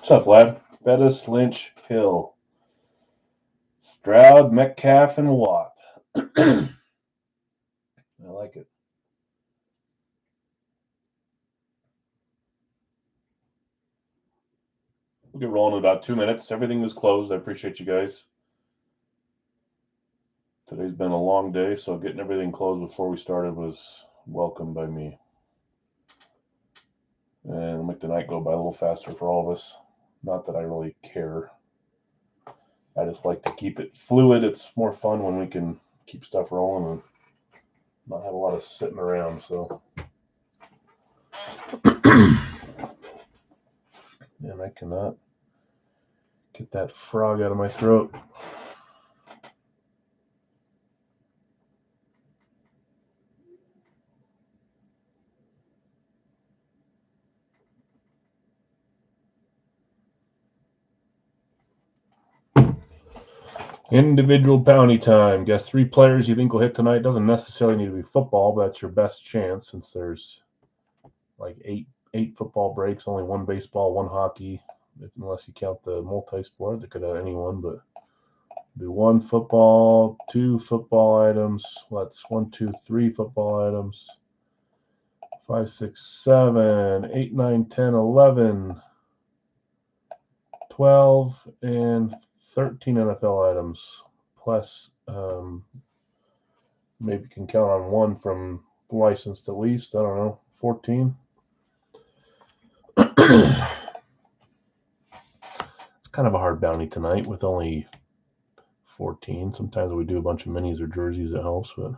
What's up, Vlad? Bettis, Lynch, Hill, Stroud, Metcalf, and Watt. I like it. We'll get rolling in about 2 minutes. Everything is closed. I appreciate you guys. Today's been a long day, so getting everything closed before we started was welcome by me. And it'll make the night go by a little faster for all of us. Not that I really care. I just like to keep it fluid. It's more fun when we can keep stuff rolling and not have a lot of sitting around. So, and I cannot get that frog out of my throat. Individual bounty time. Guess 3 players you think will hit tonight. Doesn't necessarily need to be football, but that's your best chance since there's like eight football breaks, only 1 baseball, 1 hockey, unless you count the multi-sport. That could have anyone, but do 1 football, 2 football items. What's 1, 2, 3 football items? 5, 6, 7, 8, 9, 10, 11, 12, and 13 NFL items. Plus, maybe can count on 1 from licensed at least. I don't know, 14. It's kind of a hard bounty tonight with only 14. Sometimes we do a bunch of minis or jerseys, it helps, but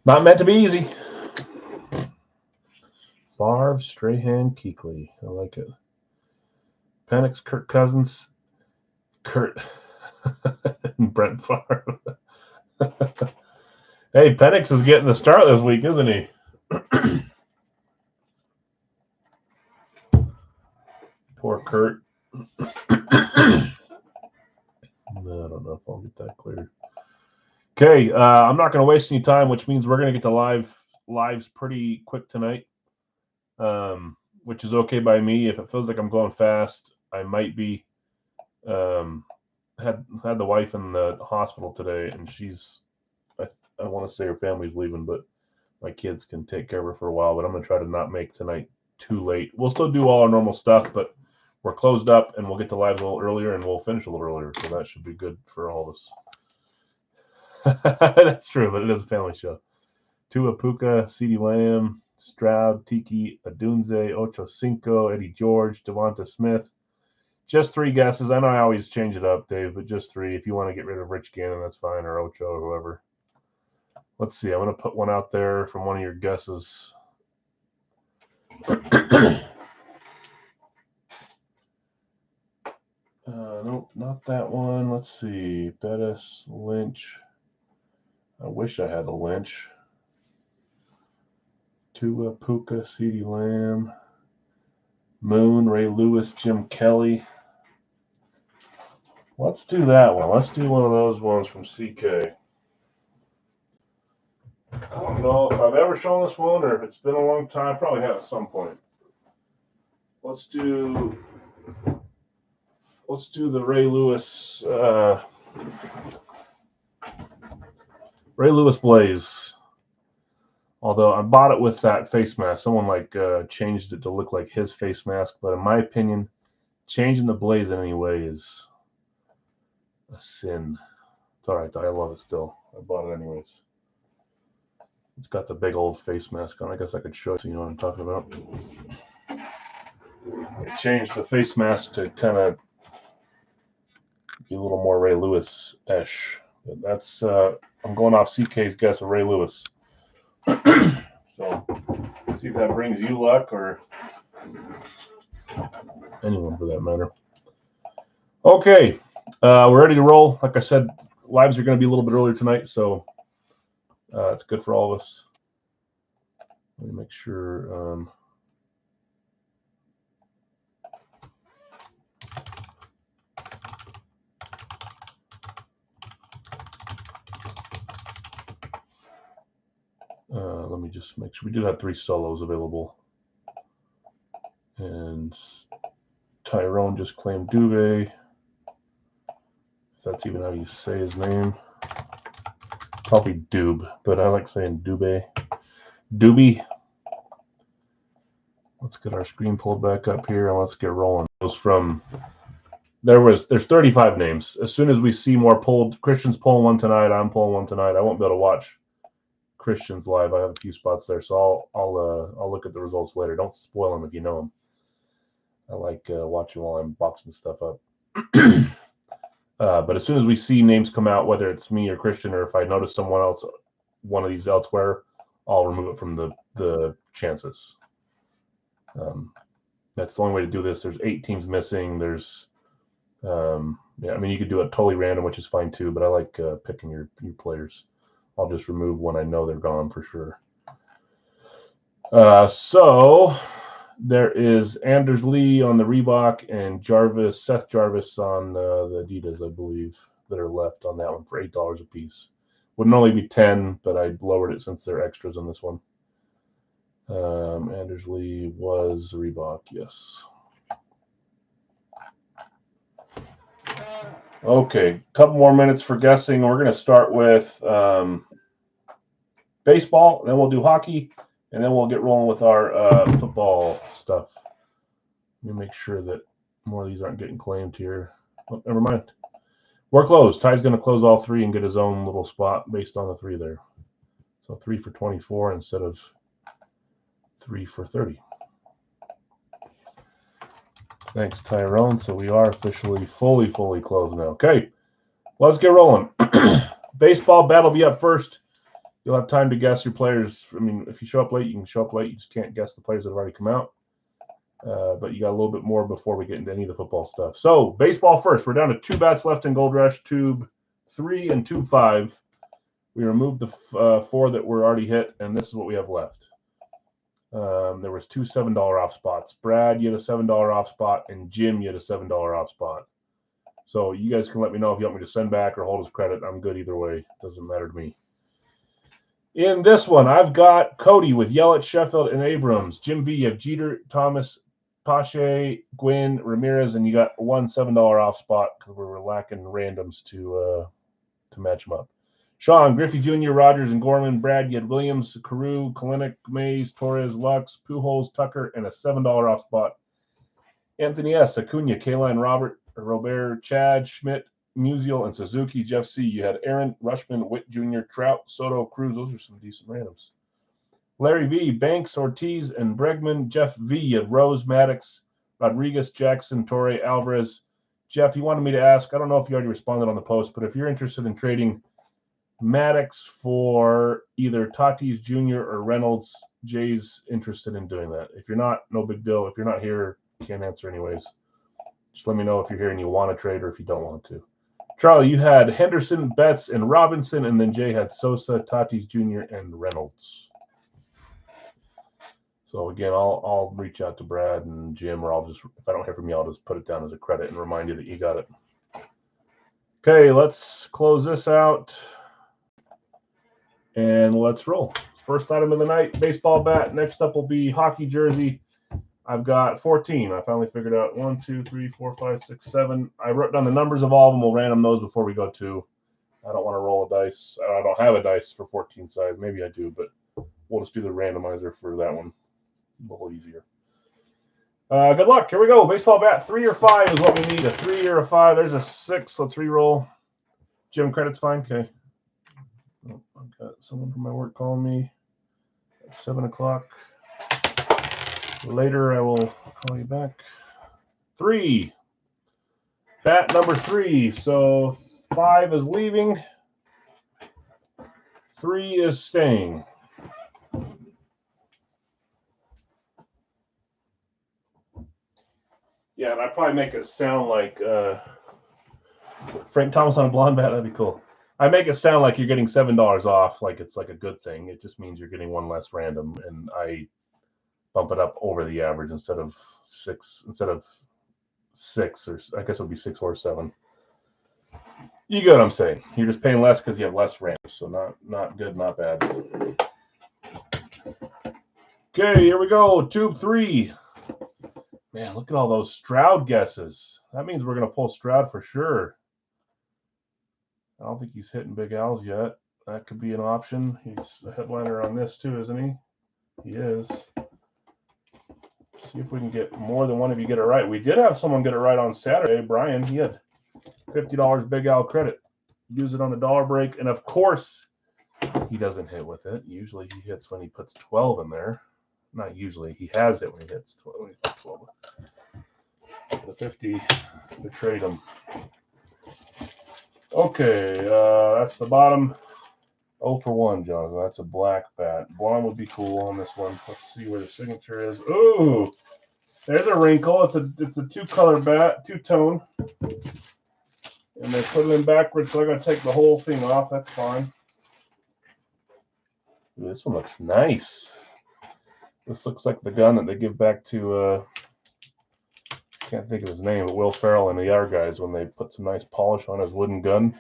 not meant to be easy. Favre, Strahan, Kuechly. I like it. Penix, Kirk Cousins, Kurt, and Brent Favre. Hey, Penix is getting the start this week, isn't he? Poor Kurt. I don't know if I'll get that cleared. Okay, I'm not going to waste any time, which means we're going to get to lives pretty quick tonight, which is okay by me. If it feels like I'm going fast, I might be. Had the wife in the hospital today, and I want to say her family's leaving, but my kids can take care of her for a while. But I'm going to try to not make tonight too late. We'll still do all our normal stuff, but we're closed up, and we'll get to lives a little earlier, and we'll finish a little earlier. So that should be good for all of us. That's true, but it is a family show. Tua Puka, CeeDee Lamb, Stroud, Tiki, Adunze, Ocho Cinco, Eddie George, Devonta Smith. Just 3 guesses. I know I always change it up, Dave, but just 3. If you want to get rid of Rich Gannon, that's fine, or Ocho, or whoever. Let's see. I'm going to put one out there from one of your guesses. Nope, not that one. Let's see. Bettis, Lynch. I wish I had a Lynch. Tua, Puka, CeeDee Lamb, Moon, Ray Lewis, Jim Kelly. Let's do that one. Let's do one of those ones from CK. I don't know if I've ever shown this one or if it's been a long time. Probably have at some point. Let's do the Ray Lewis Ray Lewis Blaze. Although I bought it with that face mask. Someone changed it to look like his face mask. But in my opinion, changing the Blaze in any way is a sin. It's all right. I love it still. I bought it anyways. It's got the big old face mask on. I guess I could show you so you know what I'm talking about. I changed the face mask to kind of be a little more Ray Lewis-ish. But that's I'm going off CK's guess of Ray Lewis. So see if that brings you luck or anyone for that matter. Okay, we're ready to roll. Like I said, lives are going to be a little bit earlier tonight, so it's good for all of us. Let me make sure. Let me just make sure. We do have 3 solos available. And Tyrone just claimed Dubé. If that's even how you say his name. Probably Doob, but I like saying Dubé. Doobie. Let's get our screen pulled back up here and let's get rolling. There's 35 names. As soon as we see more pulled, Christian's pulling one tonight. I'm pulling one tonight. I won't be able to watch Christian's live. I have a few spots there, so I'll look at the results later. Don't spoil them if you know them. I like watching while I'm boxing stuff up. But as soon as we see names come out, whether it's me or Christian, or if I notice someone else, one of these elsewhere, I'll remove it from the chances. That's the only way to do this. There's 8 teams missing. There's I mean, you could do it totally random, which is fine too, but I like picking your players. I'll just remove when I know they're gone for sure. So there is Anders Lee on the Reebok and Seth Jarvis on the Adidas, I believe, that are left on that one for $8 a piece. Would normally be 10, but I lowered it since they're extras on this one. Anders Lee was Reebok, yes. Okay, a couple more minutes for guessing. We're going to start with baseball, then we'll do hockey, and then we'll get rolling with our football stuff. Let me make sure that more of these aren't getting claimed here. Oh, never mind. We're closed. Ty's going to close all 3 and get his own little spot based on the 3 there. So 3 for 24 instead of 3 for 30. Thanks, Tyrone. So we are officially fully closed now. Okay, let's get rolling. Baseball, Bat will be up first. You'll have time to guess your players. I mean, if you show up late, you can show up late. You just can't guess the players that have already come out. But you got a little bit more before we get into any of the football stuff. So baseball first. We're down to 2 bats left in Gold Rush, Tube 3 and Tube 5. We removed the 4 that were already hit, and this is what we have left. There was 2 $7 off spots. Brad, you had a $7 off spot, and Jim, you had a $7 off spot. So you guys can let me know if you want me to send back or hold as credit. I'm good either way. Doesn't matter to me. In this one, I've got Cody with Yelich, Sheffield, and Abrams. Jim V, you have Jeter, Thomas, Pache, Gwynn, Ramirez, and you got 1 $7 off spot because we were lacking randoms to match them up. Sean, Griffey Jr., Rogers, and Gorman. Brad, you had Williams, Carew, Kalinick, Mays, Torres, Lux, Pujols, Tucker, and a $7 off spot. Anthony S., Acuna, Kaline, Robert, Chad, Schmidt, Musial, and Suzuki. Jeff C., you had Aaron, Rushman, Witt Jr., Trout, Soto, Cruz. Those are some decent randoms. Larry V., Banks, Ortiz, and Bregman. Jeff V., you had Rose, Maddox, Rodriguez, Jackson, Torre, Alvarez. Jeff, you wanted me to ask, I don't know if you already responded on the post, but if you're interested in trading Maddox for either Tatis Jr. or Reynolds, Jay's interested in doing that. If you're not, no big deal. If you're not here, can't answer anyways. Just let me know if you're here and you want to trade or if you don't want to. Charlie, you had Henderson, Betts, and Robinson, and then Jay had Sosa, Tatis Jr., and Reynolds. So again, I'll reach out to Brad and Jim, or I'll just, if I don't hear from you, I'll just put it down as a credit and remind you that you got it. Okay, let's close this out. And let's roll. First item of the night, baseball bat. Next up will be hockey jersey. I've got 14. I finally figured out 1, 2, 3, 4, 5, 6, 7. I wrote down the numbers of all of them. We'll random those before we go to. I don't want to roll a dice. I don't have a dice for 14 sides. Maybe I do, but we'll just do the randomizer for that one. A little easier. Good luck. Here we go. Baseball bat, 3 or 5 is what we need. A 3 or a 5. There's a 6. Let's re-roll. Jim, credit's fine. Okay. Oh, I've got someone from my work calling me at 7 o'clock. Later, I will call you back. 3. Bat number 3. So 5 is leaving. 3 is staying. Yeah, and I'd probably make it sound like Frank Thomas on a blonde bat. That'd be cool. I make it sound like you're getting $7 off, like it's like a good thing. It just means you're getting one less random, and I bump it up over the average instead of 6. Or I guess it would be 6 or 7. You get what I'm saying? You're just paying less because you have less randoms, so not good, not bad. Okay, here we go. Tube 3. Man, look at all those Stroud guesses. That means we're going to pull Stroud for sure. I don't think he's hitting Big Al's yet. That could be an option. He's a headliner on this too, isn't he? He is. See if we can get more than one of you get it right. We did have someone get it right on Saturday. Brian, he had $50 Big Al credit. Use it on the dollar break. And of course, he doesn't hit with it. Usually he hits when he puts 12 in there. Not usually. He has it when he hits 12. The 50 betrayed him. Okay, that's the bottom. 0 for 1, Jonathan. That's a black bat. Blonde would be cool on this one. Let's see where the signature is. Ooh, there's a wrinkle. It's a 2-color bat, 2-tone. And they put it in backwards, so I got to take the whole thing off. That's fine. Ooh, this one looks nice. This looks like the gun that they give back to, can't think of his name, but Will Ferrell and the other guys when they put some nice polish on his wooden gun.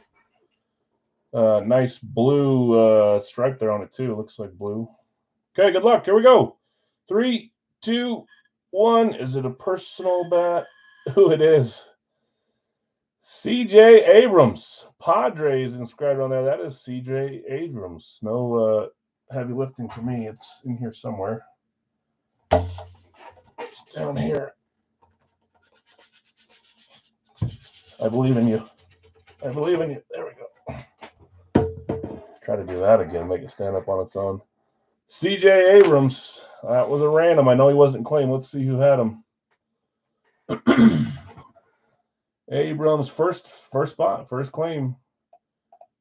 Nice blue stripe there on it too. It looks like blue. Okay, good luck. Here we go. 3, 2, 1. Is it a personal bat? Who it is? C.J. Abrams. Padres inscribed on there. That is C.J. Abrams. No heavy lifting for me. It's in here somewhere. It's down here. I believe in you. I believe in you. There we go. Try to do that again. Make it stand up on its own. C.J. Abrams. That was a random. I know he wasn't claimed. Let's see who had him. Abrams, first spot, first claim.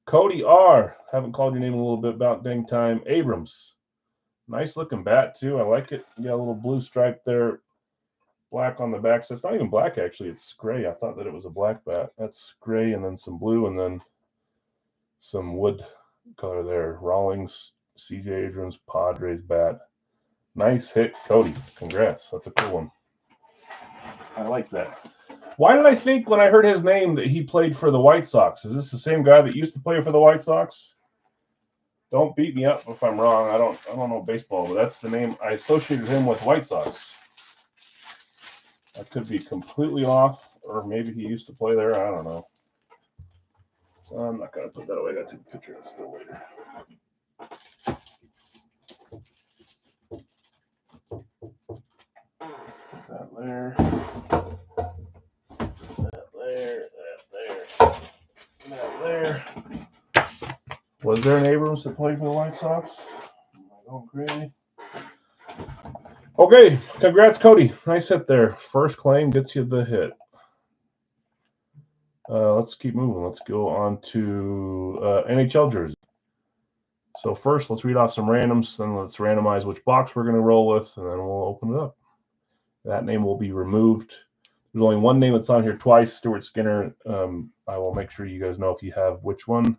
Cody R. Haven't called your name in a little bit, about dang time. Abrams. Nice looking bat, too. I like it. You got a little blue stripe there. Black on the back. So it's not even black, actually. It's gray. I thought that it was a black bat. That's gray and then some blue and then some wood color there. Rawlings, C.J. Abrams, Padres bat. Nice hit, Cody. Congrats. That's a cool one. I like that. Why did I think when I heard his name that he played for the White Sox? Is this the same guy that used to play for the White Sox? Don't beat me up if I'm wrong. I don't know baseball, but that's the name. I associated him with White Sox. I could be completely off, or maybe he used to play there. I don't know. So I'm not going to put that away. I got to take a picture of it still later. Put that there. That there. Was there an Abrams that played for the White Sox? Am I going crazy? Okay, congrats, Cody. Nice hit there. First claim gets you the hit. Let's keep moving. Let's go on to NHL jersey. So first, let's read off some randoms, then let's randomize which box we're going to roll with, and then we'll open it up. That name will be removed. There's only one name that's on here twice, Stuart Skinner. I will make sure you guys know if you have which one.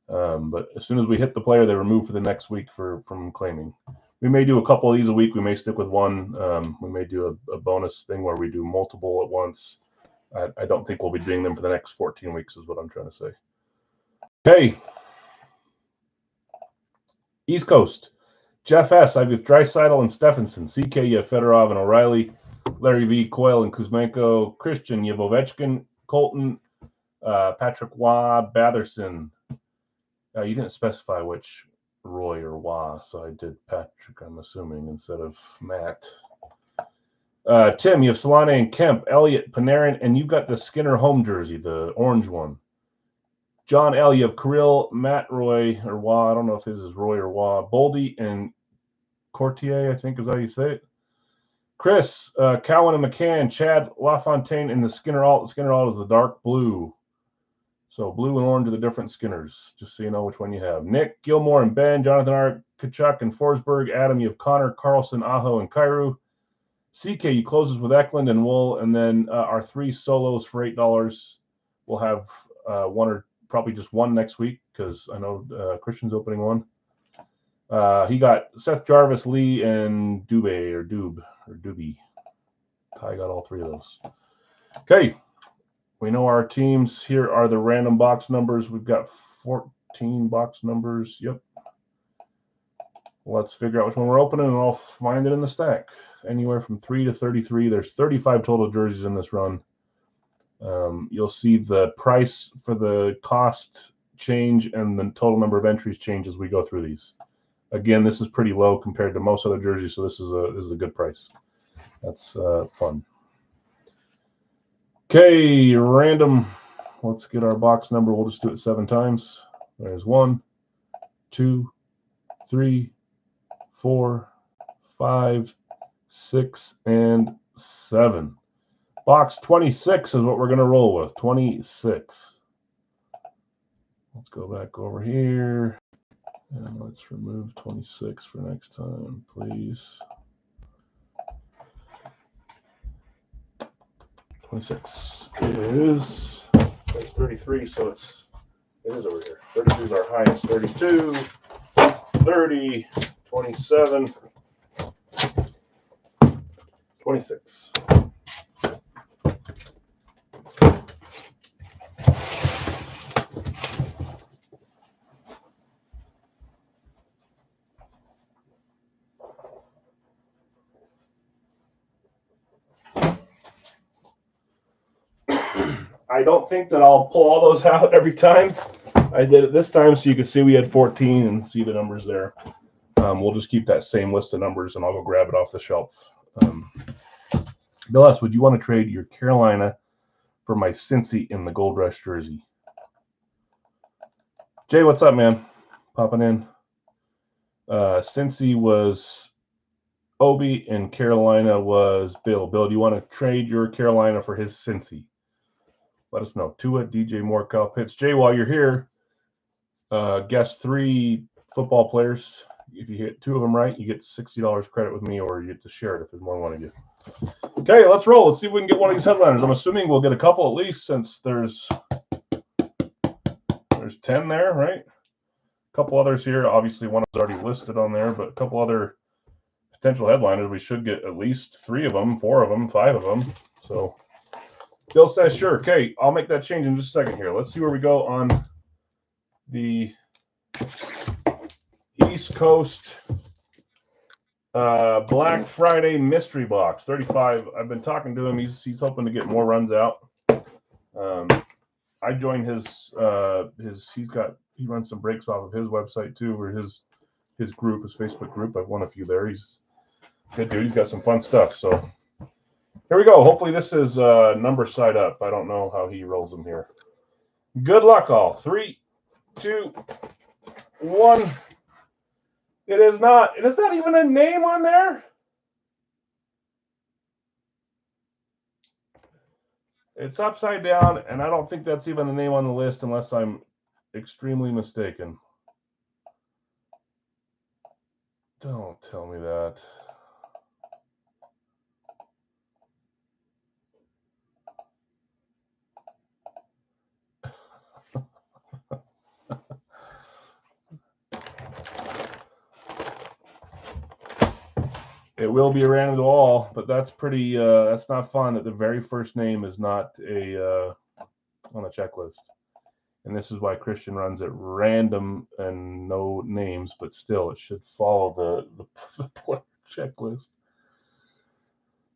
But as soon as we hit the player, they're removed for the next week from claiming. We may do a couple of these a week. We may stick with one. We may do a bonus thing where we do multiple at once. I don't think we'll be doing them for the next 14 weeks is what I'm trying to say. Okay. East Coast. Jeff S. I have Draisaitl and Stephenson. CK, you have Fedorov and O'Reilly. Larry V. Coyle and Kuzmenko. Christian, you have Ovechkin, Colton, Patrick Waugh, Batherson. You didn't specify which Roy or Waugh, so I did Patrick, I'm assuming, instead of Matt. Tim, you have Solana and Kemp, Elliott, Panarin, and you've got the Skinner home jersey, the orange one. John L., you have Kirill, Matt Roy, or Waugh, I don't know if his is Roy or Waugh, Boldy, and Courtier, I think is how you say it. Chris, Cowan and McCann, Chad LaFontaine, and the Skinner Alt. The Skinner Alt is the dark blue. So blue and orange are the different Skinners, just so you know which one you have. Nick, Gilmore, and Ben, Jonathan R., Kachuk, and Forsberg. Adam, you have Connor, Carlson, Aho, and Kairu. CK, you closes with Eklund and Wool, and then our 3 solos for $8. We'll have one or probably just one next week because I know Christian's opening one. He got Seth Jarvis, Lee, and Dubé or Doobie. Ty got all 3 of those. Okay, we know our teams. Here are the random box numbers. We've got 14 box numbers. Yep. Let's figure out which one we're opening, and I'll find it in the stack. Anywhere from 3 to 33. There's 35 total jerseys in this run. You'll see the price for the cost change and the total number of entries change as we go through these. Again, this is pretty low compared to most other jerseys, so this is a good price. That's fun. Okay, random. Let's get our box number. We'll just do it 7 times. There's 1, 2, 3, 4, 5, 6, and 7. Box 26 is what we're going to roll with. 26. Let's go back over here. And let's remove 26 for next time, please. 26 is 33, so it is over here. 32 is our highest. 32, 30, 27, 26. I don't think that I'll pull all those out every time. I did it this time so you can see we had 14 and see the numbers there. We'll just keep that same list of numbers, and I'll go grab it off the shelf. Bill S., would you want to trade your Carolina for my Cincy in the Gold Rush jersey? Jay, what's up, man? Popping in. Cincy was Obi and Carolina was Bill. Bill, do you want to trade your Carolina for his Cincy? Let us know. Tua, DJ Moore, Kyle Pitts. Jay, while you're here, guess 3 football players. If you hit 2 of them right, you get $60 credit with me, or you get to share it if there's more than one of you. Okay, let's roll. Let's see if we can get one of these headliners. I'm assuming we'll get a couple at least, since there's 10 there, right? A couple others here. Obviously, one is already listed on there, but a couple other potential headliners. We should get at least 3 of them, 4 of them, 5 of them. So Bill says, sure. Okay, I'll make that change in just a second here. Let's see where we go on the East Coast Black Friday mystery box 35. I've been talking to him. He's hoping to get more runs out. I joined his he runs some breaks off of his website too, or his group, his Facebook group. I've won a few there. He's a good dude. He's got some fun stuff. So here we go. Hopefully this is number side up. I don't know how he rolls them here. Good luck, all. 3, 2, 1. It is not. It is not even a name on there. It's upside down, and I don't think that's even a name on the list unless I'm extremely mistaken. Don't tell me that. It will be a random to all, but that's pretty. That's not fun. That the very first name is not on the checklist. And this is why Christian runs it random and no names, but still it should follow the player checklist.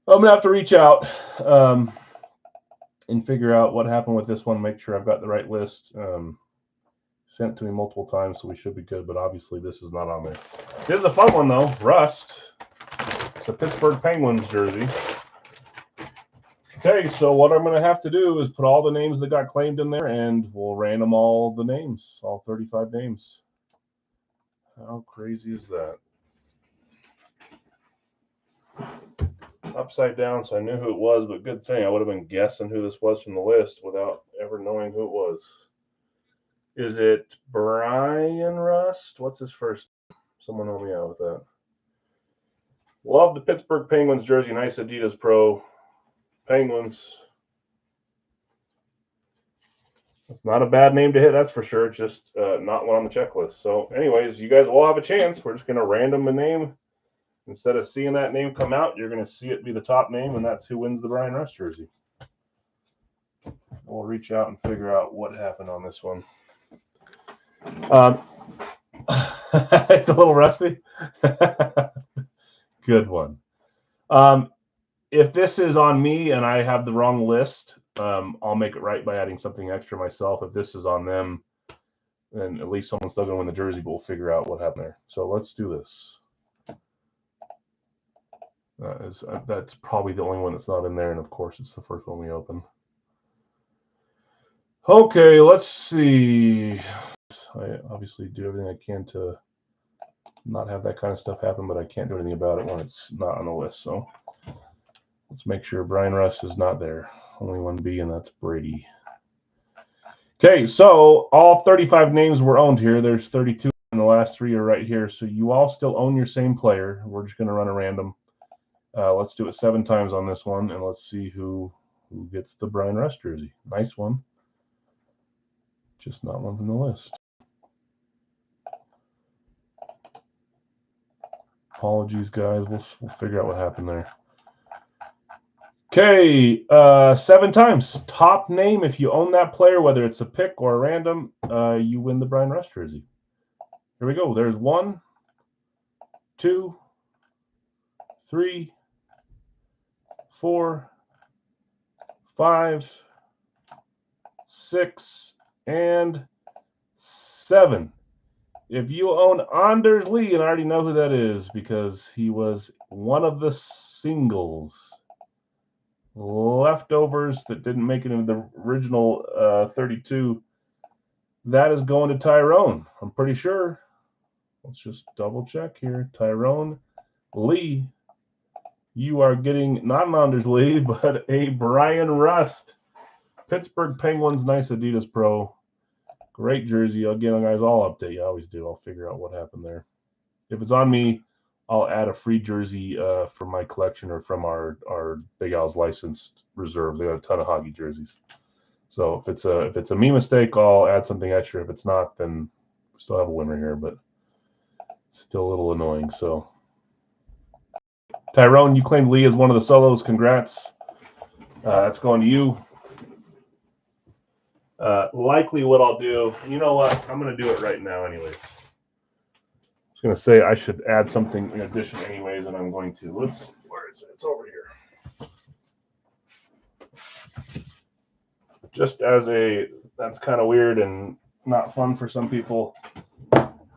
I'm going to have to reach out and figure out what happened with this one, make sure I've got the right list. Sent to me multiple times, so we should be good, but obviously this is not on there. This is a fun one, though. Rust. It's a Pittsburgh Penguins jersey. Okay, so what I'm going to have to do is put all the names that got claimed in there, and we'll random all the names, all 35 names. How crazy is that? Upside down, so I knew who it was, but good thing I would have been guessing who this was from the list without ever knowing who it was. Is it Brian Rust? What's his first? Someone help me out with that. Love the Pittsburgh Penguins jersey. Nice Adidas Pro. Penguins. It's not a bad name to hit, that's for sure. Just not one on the checklist. So anyways, you guys will have a chance. We're just going to random a name. Instead of seeing that name come out, you're going to see it be the top name, and that's who wins the Brian Rust jersey. We'll reach out and figure out what happened on this one. It's a little rusty. Good one. If this is on me and I have the wrong list, I'll make it right by adding something extra myself. If this is on them, then at least someone's still going to win the jersey, but we'll figure out what happened there. So let's do this. That's probably the only one that's not in there, and of course it's the first one we open. Okay, let's see. I obviously do everything I can to not have that kind of stuff happen, but I can't do anything about it when it's not on the list. So let's make sure Brian Rust is not there. Only one B, and that's Brady. Okay, so all 35 names were owned here. There's 32, and the last 3 are right here. So you all still own your same player. We're just going to run a random. Let's do it 7 times on this one, and let's see who gets the Brian Rust jersey. Nice one. Just not one from the list. Apologies, guys. We'll figure out what happened there. Okay, 7 times. Top name, if you own that player, whether it's a pick or a random, you win the Brian Rust jersey. Here we go. There's 1, 2, 3, 4, 5, 6, and 7. If you own Anders Lee, and I already know who that is because he was one of the singles leftovers that didn't make it into the original 32, that is going to Tyrone. I'm pretty sure. Let's just double check here. Tyrone Lee, you are getting not an Anders Lee, but a Brian Rust. Pittsburgh Penguins, nice Adidas Pro. Great jersey. Again, guys, I'll update you. I always do. I'll figure out what happened there. If it's on me, I'll add a free jersey from my collection or from our Big Al's licensed reserve. They got a ton of hockey jerseys. So if it's a me mistake, I'll add something extra. If it's not, then we still have a winner here, but still a little annoying. So Tyrone, you claimed Lee as one of the solos. Congrats. That's going to you. Likely what I'll do, you know what? I'm going to do it right now anyways. I was going to say I should add something in addition anyways, and I'm going to. Where is it? It's over here. Just as that's kind of weird and not fun for some people,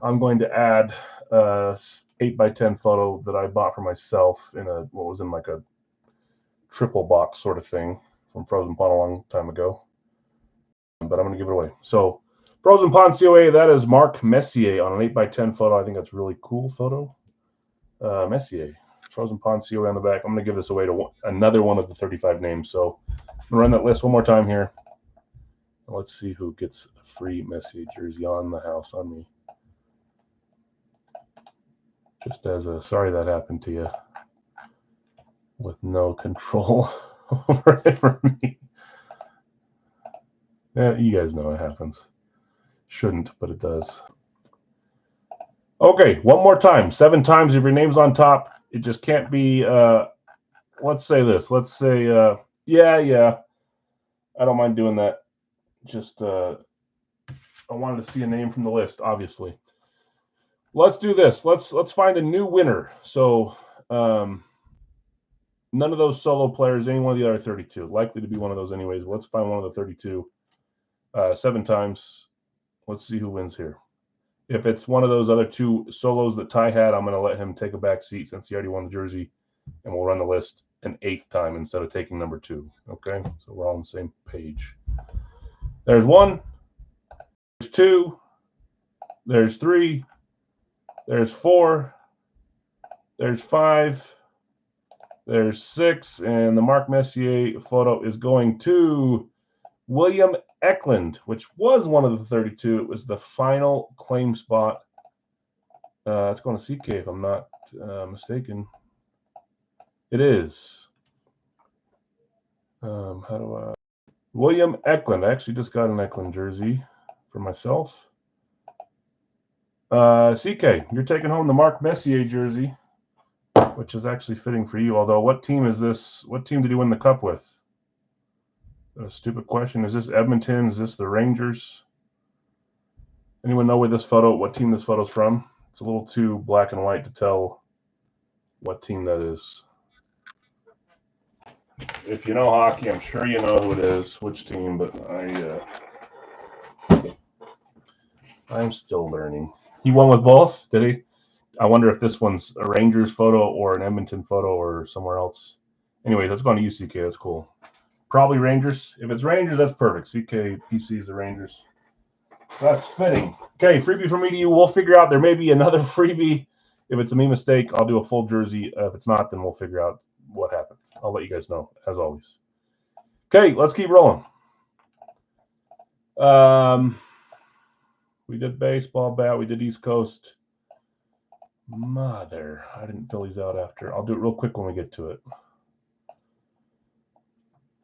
I'm going to add a 8x10 photo that I bought for myself in what was in like a triple box sort of thing from Frozen Pond a long time ago. But I'm going to give it away. So Frozen Pond COA, that is Mark Messier on an 8x10 photo. I think that's a really cool photo. Messier, Frozen Pond COA on the back. I'm going to give this away to another one of the 35 names. So I'm going to run that list one more time here. Let's see who gets a free Messier jersey on the house on me. Just as a sorry that happened to you with no control over it for me. Yeah, you guys know it happens. Shouldn't, but it does. Okay, one more time. 7 times. If your name's on top, it just can't be, let's say this. Let's say, yeah, I don't mind doing that. Just I wanted to see a name from the list, obviously. Let's do this. Let's find a new winner. So none of those solo players, any one of the other 32. Likely to be one of those anyways. But let's find one of the 32. 7 times. Let's see who wins here. If it's one of those other 2 solos that Ty had, I'm going to let him take a back seat since he already won the jersey, and we'll run the list an 8th time instead of taking number 2. Okay, so we're all on the same page. There's 1. There's 2. There's 3. There's 4. There's 5. There's 6. And the Mark Messier photo is going to William Eklund, which was one of the 32. It was the final claim spot. It's going to CK if I'm not mistaken. It is. How do I? William Eklund. I actually just got an Eklund jersey for myself. CK, you're taking home the Mark Messier jersey, which is actually fitting for you. Although, what team is this? What team did he win the cup with? A stupid question. Is this Edmonton? Is this the Rangers? Anyone know where this photo, what team this photo's from? It's a little too black and white to tell what team that is. If you know hockey, I'm sure you know who it is, which team, but I'm still learning. He won with both, did he? I wonder if this one's a Rangers photo or an Edmonton photo or somewhere else. Anyway, that's going to UCK. That's cool. Probably Rangers. If it's Rangers, that's perfect. CK PC is the Rangers. That's fitting. Okay, freebie from me to you. We'll figure out. There may be another freebie. If it's a me mistake, I'll do a full jersey. If it's not, then we'll figure out what happened. I'll let you guys know, as always. Okay, let's keep rolling. We did baseball bat. We did East Coast. Mother, I didn't fill these out after. I'll do it real quick when we get to it.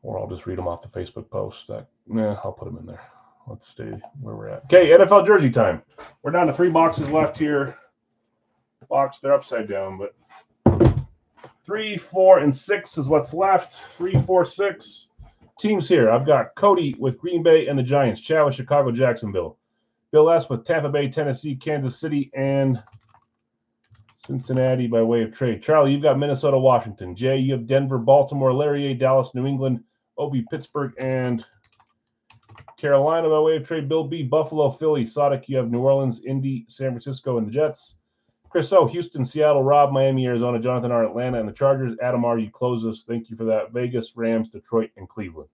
Or I'll just read them off the Facebook post. I'll put them in there. Let's stay where we're at. Okay, NFL jersey time. We're down to 3 boxes left here. They're upside down, but 3, 4, and 6 is what's left. 3, 4, 6 teams here. I've got Cody with Green Bay and the Giants. Chad with Chicago, Jacksonville. Bill S. with Tampa Bay, Tennessee, Kansas City, and Cincinnati by way of trade. Charlie, you've got Minnesota, Washington. Jay, you have Denver, Baltimore, Larry A, Dallas, New England, Obi, Pittsburgh, and Carolina by way of trade. Bill B, Buffalo, Philly. Sadiq, you have New Orleans, Indy, San Francisco, and the Jets. Chris O, Houston, Seattle, Rob, Miami, Arizona, Jonathan R, Atlanta, and the Chargers. Adam R, you close us. Thank you for that. Vegas, Rams, Detroit, and Cleveland.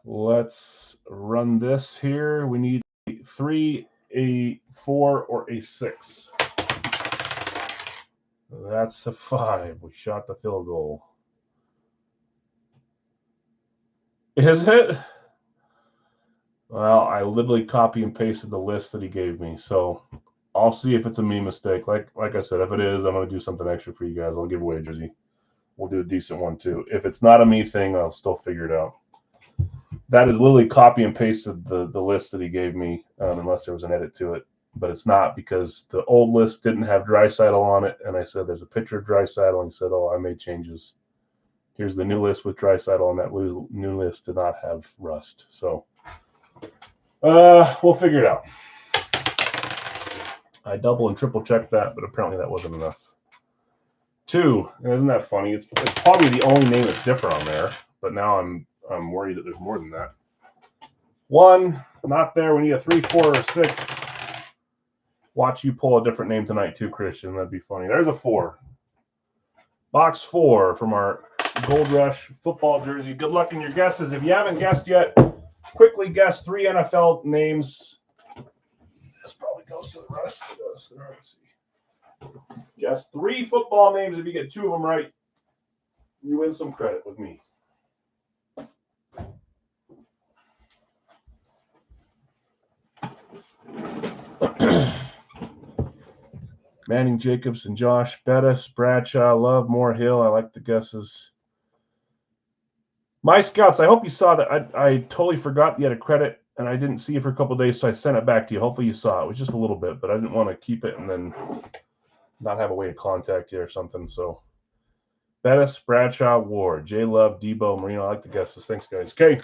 Let's run this here. We need a 3, a 4, or a 6. That's a 5. We shot the field goal. Is it? Well, I literally copy and pasted the list that he gave me, so I'll see if it's a me mistake. Like I said, if it is, I'm going to do something extra for you guys. I'll give away a jersey. We'll do a decent one, too. If it's not a me thing, I'll still figure it out. That is literally copy and pasted the list that he gave me, unless there was an edit to it. But it's not, because the old list didn't have Draisaitl on it, and I said there's a picture of Draisaitl, and he said, oh, I made changes. Here's the new list with Draisaitl, and that new list did not have Rust. So we'll figure it out. I double and triple checked that, but apparently that wasn't enough. 2, isn't that funny? It's probably the only name that's different on there, but now I'm worried that there's more than that. 1, not there. We need a 3, 4, or 6. Watch you pull a different name tonight too, Christian. That'd be funny. There's a 4. Box 4 from our Gold Rush football jersey. Good luck in your guesses. If you haven't guessed yet, quickly guess 3 NFL names. This probably goes to the rest of us. Let's see. Guess 3 football names. If you get 2 of them right, you win some credit with me. Manning, Jacobs, and Josh Bettis, Bradshaw, Love, Moore, Hill. I like the guesses. My Scouts, I hope you saw that. I totally forgot you had a credit, and I didn't see it for a couple of days, so I sent it back to you. Hopefully you saw it. It was just a little bit, but I didn't want to keep it and then not have a way to contact you or something. So Bettis, Bradshaw, Ward, J. Love, Debo, Marino. I like the guesses. Thanks, guys. Okay.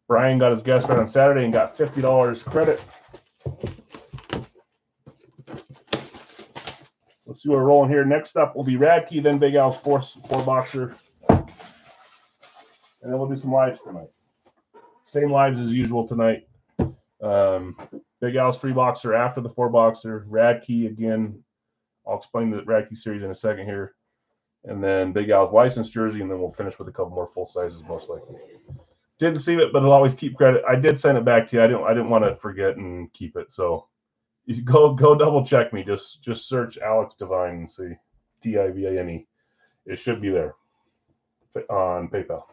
Brian got his guess right on Saturday and got $50 credit. Let's see what we're rolling here. Next up will be Radke, then Big Al's four boxer. And then we'll do some lives tonight. Same lives as usual tonight. Big Al's 3 boxer after the 4 boxer. Radke again. I'll explain the Radke series in a second here. And then Big Al's licensed jersey, and then we'll finish with a couple more full sizes most likely. Didn't see it, but it'll always keep credit. I did send it back to you. I didn't want to forget and keep it. So you go double check me. Just search Alex Divine and see Divine. It should be there on PayPal.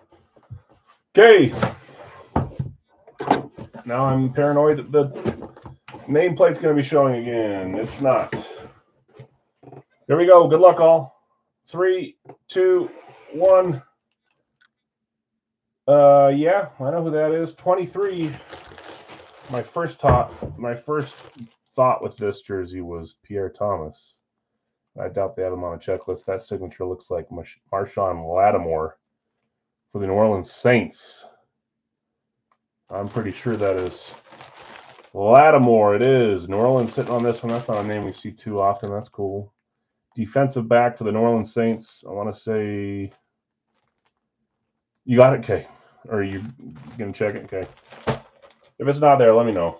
Okay. Now I'm paranoid that the nameplate's going to be showing again. It's not. Here we go. Good luck, all. 3, 2, 1. Yeah, I know who that is. 23. My first thought with this jersey was Pierre Thomas. I doubt they have him on a checklist. That signature looks like Marshawn Lattimore for the New Orleans Saints. I'm pretty sure that is Lattimore. It is. New Orleans sitting on this one. That's not a name we see too often. That's cool. Defensive back for the New Orleans Saints. I want to say you got it, Kay. Or are you going to check it, Kay? If it's not there, let me know.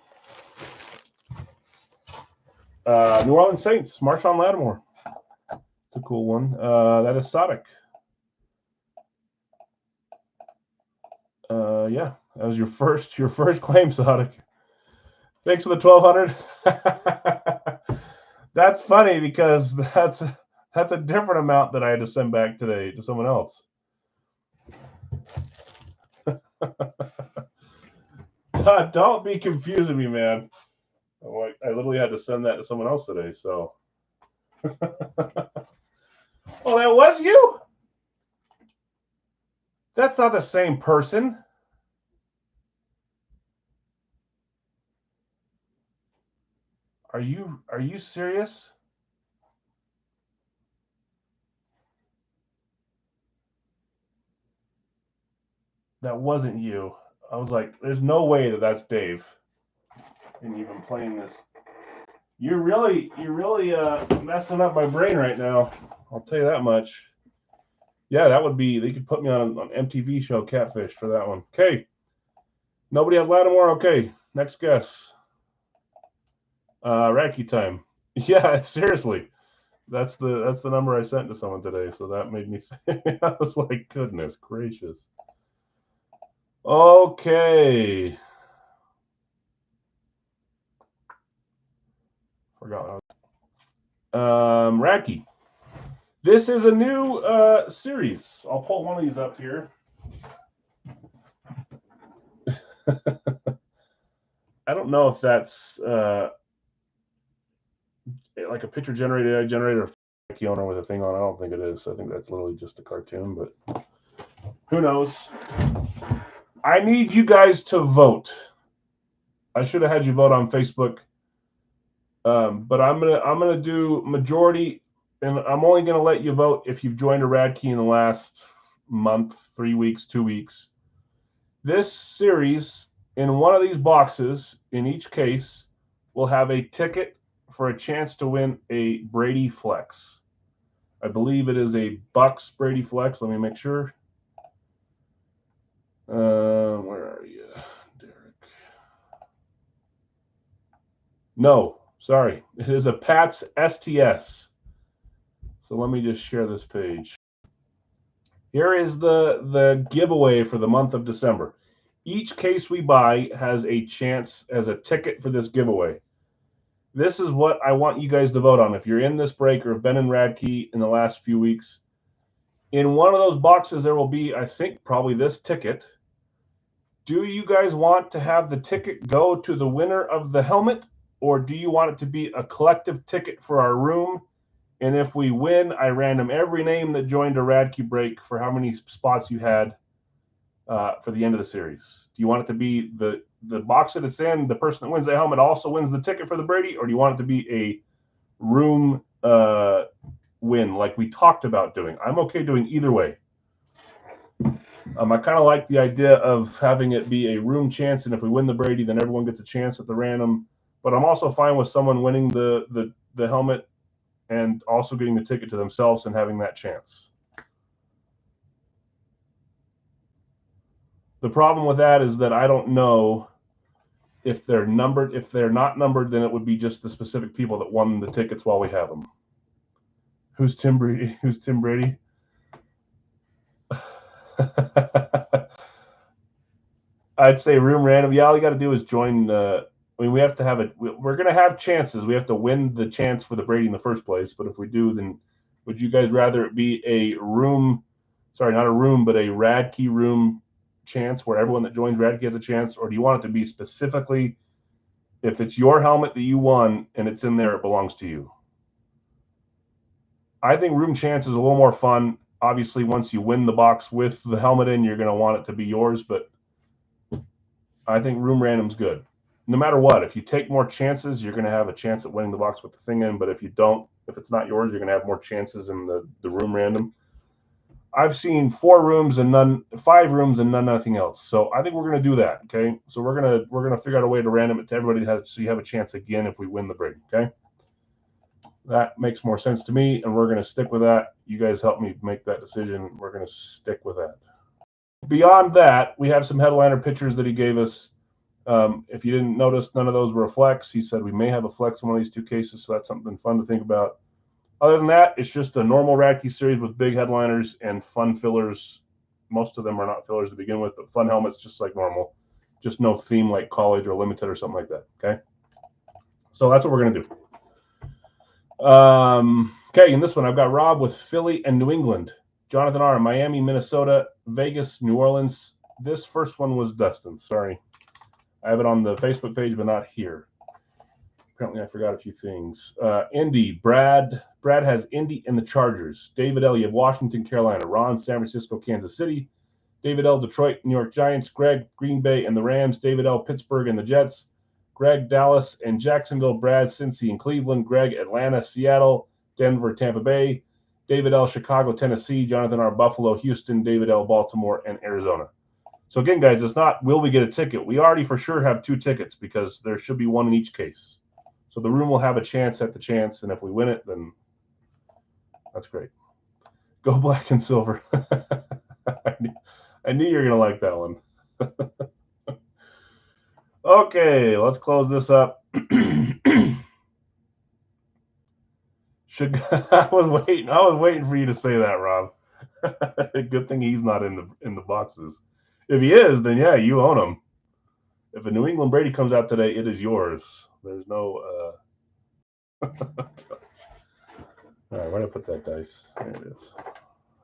New Orleans Saints, Marshawn Lattimore. It's a cool one. That is Sadik. Yeah, that was your first claim, Sadik. Thanks for the 1,200. That's funny because that's a different amount that I had to send back today to someone else. Don't be confusing me, man. I literally had to send that to someone else today, so. Oh, that was you? That's not the same person. Are you serious? That wasn't you. I was like, there's no way that's Dave. And you've been playing this. You're really messing up my brain right now. I'll tell you that much. Yeah, that would be. They could put me on an MTV show, Catfish, for that one. Okay. Nobody had Lattimore. Okay. Next guess. Radke time. Yeah, seriously. That's the number I sent to someone today. So that made me think. I was like, goodness gracious. Okay. Forgot. Radke. This is a new series. I'll pull one of these up here. I don't know if that's like a picture generator owner with a thing on. I don't think it is. I think that's literally just a cartoon, but who knows? I need you guys to vote. I should have had you vote on Facebook, but I'm gonna do majority, and I'm only gonna let you vote if you've joined a Radke in the last month, 3 weeks, 2 weeks. This series, in one of these boxes, in each case, will have a ticket for a chance to win a Brady Flex. I believe it is a Bucks Brady Flex. Let me make sure. Where are you, Derek? No, sorry. It is a Pats STS. So let me just share this page. Here is the giveaway for the month of December. Each case we buy has a chance as a ticket for this giveaway. This is what I want you guys to vote on. If you're in this break or have been in Radke in the last few weeks, in one of those boxes there will be, I think, probably this ticket. Do you guys want to have the ticket go to the winner of the helmet, or do you want it to be a collective ticket for our room? And if we win, I random every name that joined a Radke break for how many spots you had for the end of the series. Do you want it to be the box that it's in, the person that wins the helmet also wins the ticket for the Brady, or do you want it to be a room win like we talked about doing? I'm okay doing either way. I kind of like the idea of having it be a room chance, and if we win the Brady, then everyone gets a chance at the random. But I'm also fine with someone winning the helmet and also getting the ticket to themselves and having that chance. The problem with that is that I don't know if they're numbered. If they're not numbered, then it would be just the specific people that won the tickets while we have them. Who's Tim Brady? Who's Tim Brady? I'd say room random. Yeah, all you got to do is join. I mean, we have to have it. We're going to have chances. We have to win the chance for the Brady in the first place. But if we do, then would you guys rather it be a room? Sorry, not a room, but a Radkey room chance where everyone that joins Radkey has a chance, or do you want it to be specifically if it's your helmet that you won and it's in there, it belongs to you? I think room chance is a little more fun. Obviously, once you win the box with the helmet in, you're going to want it to be yours, but I think room random's good. No matter what, if you take more chances, you're going to have a chance at winning the box with the thing in, but if you don't, if it's not yours, you're going to have more chances in the room random. I've seen 4 rooms and none, 5 rooms and none, nothing else. So I think we're going to do that. Okay. So we're going to figure out a way to random it to everybody so you have a chance again if we win the Brady. Okay. That makes more sense to me, and we're going to stick with that. You guys help me make that decision. We're going to stick with that. Beyond that, we have some headliner pictures that he gave us. If you didn't notice, none of those were a flex. He said we may have a flex in one of these 2 cases, so that's something fun to think about. Other than that, it's just a normal Radkey series with big headliners and fun fillers. Most of them are not fillers to begin with, but fun helmets just like normal. Just no theme like college or limited or something like that. Okay. So that's what we're going to do. Okay, in this one, I've got Rob with Philly and New England. Jonathan R., Miami, Minnesota, Vegas, New Orleans. This first one was Dustin. Sorry. I have it on the Facebook page, but not here. Apparently, I forgot a few things. Indy, Brad. Brad has Indy and the Chargers. David L., you have Washington, Carolina. Ron, San Francisco, Kansas City. David L., Detroit, New York Giants. Greg, Green Bay and the Rams. David L., Pittsburgh and the Jets. Greg, Dallas and Jacksonville. Brad, Cincy and Cleveland. Greg, Atlanta, Seattle, Denver, Tampa Bay. David L., Chicago, Tennessee. Jonathan R., Buffalo, Houston. David L., Baltimore, and Arizona. So again, guys, it's not will we get a ticket. We already for sure have 2 tickets because there should be 1 in each case. So the room will have a chance at the chance, and if we win it, then that's great. Go black and silver. I knew you were going to like that one. Okay, let's close this up. I was waiting for you to say that, Rob. Good thing he's not in the boxes. If he is, then yeah, you own him. If a New England Brady comes out today, it is yours. There's no. All right, where did I put that dice? There it is.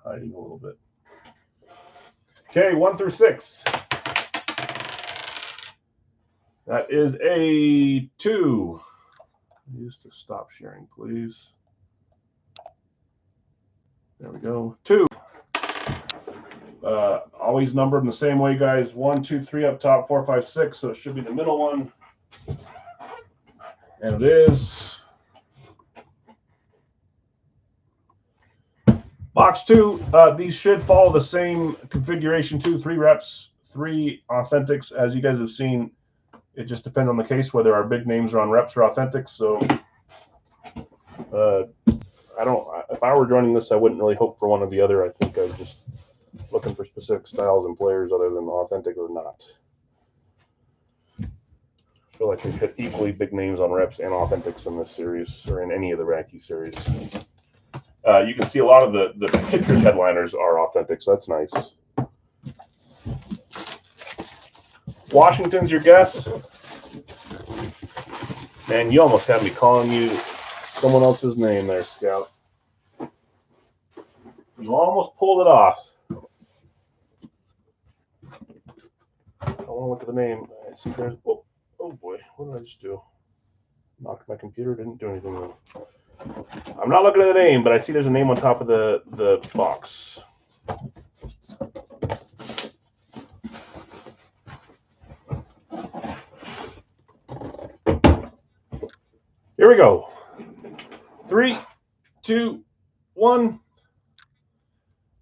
Hiding a little bit. Okay, 1 through 6. That is a 2. Just to stop sharing, please. There we go. 2. Always numbered in the same way, guys. 1, 2, 3 up top, 4, 5, 6. So it should be the middle one. And it is. Box 2. These should follow the same configuration too. 3 reps, 3 authentics. As you guys have seen, it just depends on the case whether our big names are on reps or authentics. So I don't. If I were joining this, I wouldn't really hope for one or the other. I think I was just looking for specific styles and players other than authentic or not. I feel like we've hit equally big names on reps and authentics in this series, or in any of the Radkey series. You can see a lot of the pictured headliners are authentics. So that's nice. Washington's your guess? Man, you almost had me calling you someone else's name there, Scout. You almost pulled it off. I want to look at the name. I see there's. Oh boy, what did I just do? Knocked my computer. Didn't do anything though. I'm not looking at the name, but I see there's a name on top of the box. Here we go. 3, 2, 1.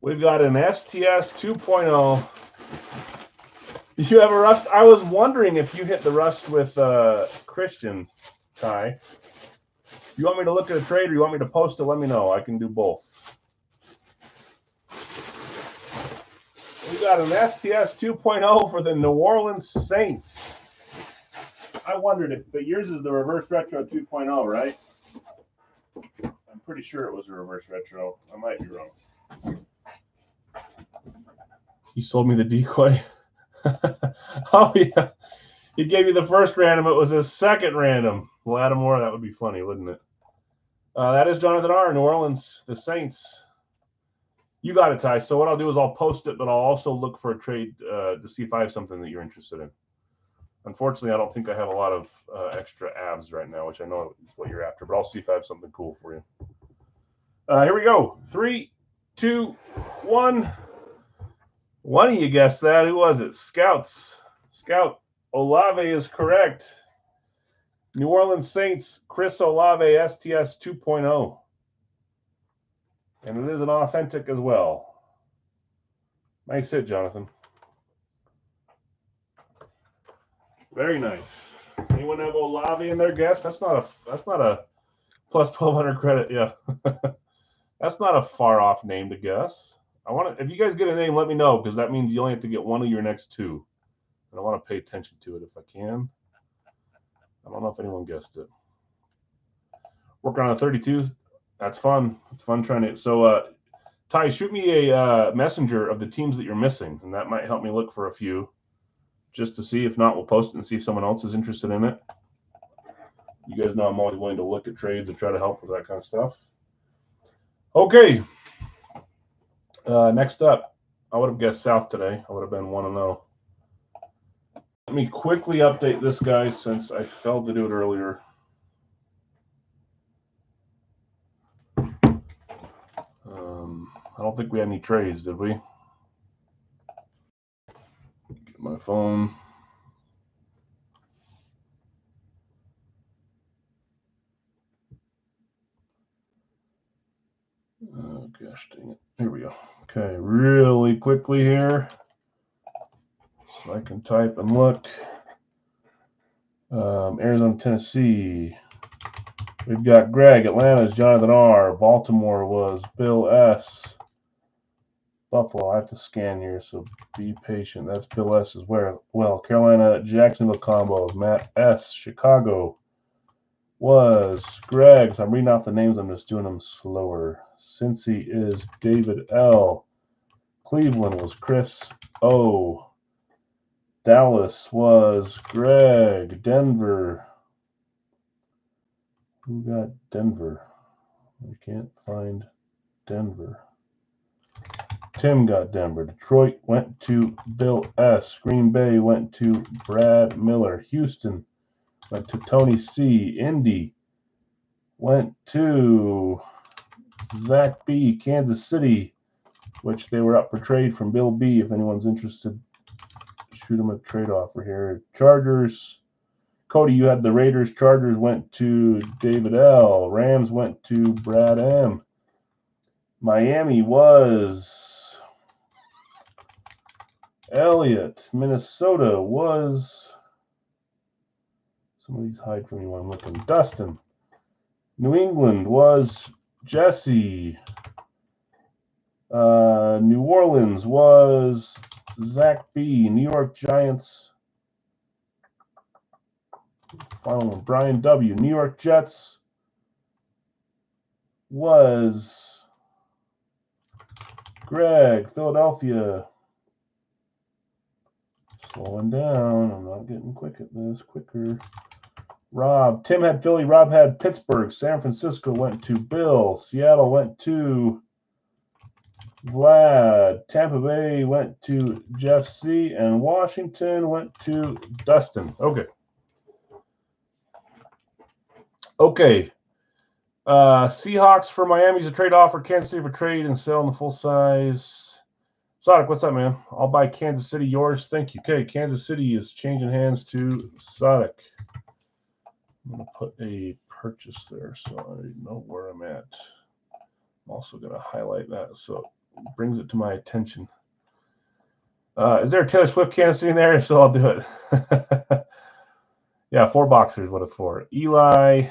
We've got an STS 2.0. Did you have a rust? I was wondering if you hit the rust with Christian, Ty. You want me to look at a trade or you want me to post it? Let me know. I can do both. We got an STS 2.0 for the New Orleans Saints. I wondered if, but yours is the reverse retro 2.0, right? I'm pretty sure it was a reverse retro. I might be wrong. He sold me the decoy. Oh, yeah. He gave you the first random. It was a second random. Lattimore, that would be funny, wouldn't it? That is Jonathan R. New Orleans, the Saints. You got it, Ty. So what I'll do is I'll post it, but I'll also look for a trade to see if I have something that you're interested in. Unfortunately, I don't think I have a lot of extra abs right now, which I know is what you're after, but I'll see if I have something cool for you. Here we go. 3, 2, 1. One of you guessed that. Who was it? Scouts. Scout Olave is correct. New Orleans Saints, Chris Olave, STS 2.0. And it is an authentic as well. Nice hit, Jonathan. Very nice. Anyone have Olave in their guess? That's not a plus 1,200 credit. Yeah, that's not a far off name to guess. If you guys get a name, let me know because that means you only have to get one of your next two. And I want to pay attention to it if I can. I don't know if anyone guessed it. Working on a 32. That's fun. It's fun trying to. So, Ty, shoot me a messenger of the teams that you're missing, and that might help me look for a few. Just to see. If not, we'll post it and see if someone else is interested in it. You guys know I'm always willing to look at trades and try to help with that kind of stuff. Okay. Next up, I would have guessed South today. I would have been 1-0. Let me quickly update this guy since I failed to do it earlier. I don't think we had any trades, did we? Get my phone. Oh, gosh dang it. Here we go. Okay, really quickly here. So I can type and look. Arizona, Tennessee. We've got Greg. Atlanta's Jonathan R. Baltimore was Bill S. Buffalo. I have to scan here, so be patient. That's Bill S. as well. Carolina, Jacksonville combos. Matt S. Chicago was Greg. So I'm reading off the names. I'm just doing them slower. Cincy is David L. Cleveland was Chris O. Dallas was Greg. Denver. Who got Denver? I can't find Denver. Tim got Denver. Detroit went to Bill S. Green Bay went to Brad Miller. Houston went to Tony C. Indy went to Zach B. Kansas City, which they were up for trade from Bill B. If anyone's interested, shoot them a trade offer here. Chargers. Cody, you had the Raiders. Chargers went to David L. Rams went to Brad M. Miami was Elliott. Minnesota was, some of these hide from me when I'm looking, Dustin. New England was Jesse. New Orleans was Zach B. New York Giants. Final one, Brian W. New York Jets was Greg. Philadelphia. Slowing down. I'm not getting quick at this. Quicker. Rob. Tim had Philly. Rob had Pittsburgh. San Francisco went to Bill. Seattle went to Vlad. Tampa Bay went to Jeff C. And Washington went to Dustin. Okay. Okay. Seahawks for Miami's a trade offer. Kansas City for trade and sell in the full size. Sonic, what's up, man? I'll buy Kansas City. Yours. Thank you. Okay, Kansas City is changing hands to Sonic. I'm going to put a purchase there so I know where I'm at. I'm also going to highlight that so brings it to my attention. Is there a Taylor Swift can sitting there? If so, I'll do it. Yeah, 4 boxers. What a 4. Eli,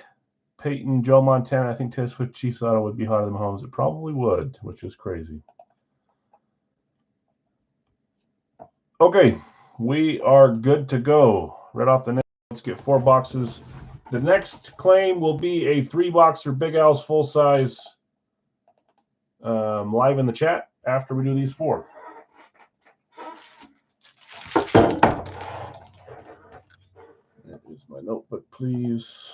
Peyton, Joe Montana. I think Taylor Swift Chiefs auto would be hotter than Mahomes. It probably would, which is crazy. Okay, we are good to go. Right off the net, let's get 4 boxes. The next claim will be a 3-boxer Big Al's full size live in the chat after we do these 4. That is my notebook, please.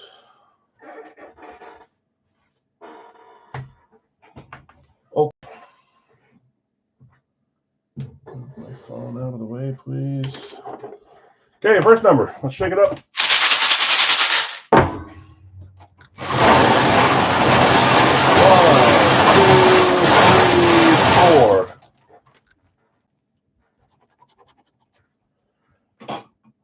Oh, move my phone out of the way, please. Okay, first number. Let's shake it up. 1, 2, 3,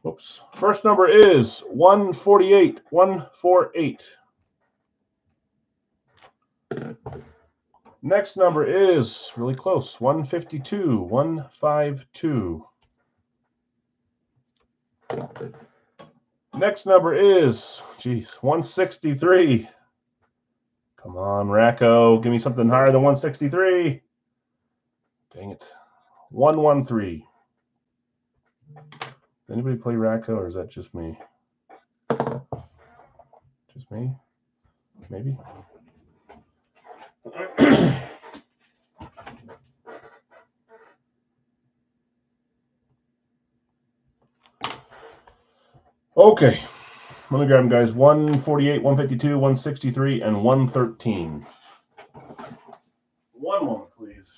4. Oops. First number is 148. 148. Next number is really close. 152. 152. Next number is, 163. Come on, Racco. Give me something higher than 163. Dang it. 113. Anybody play Racco, or is that just me? Just me? Maybe. Okay. Let me grab them, guys. 148, 152, 163, and 113. One moment, please.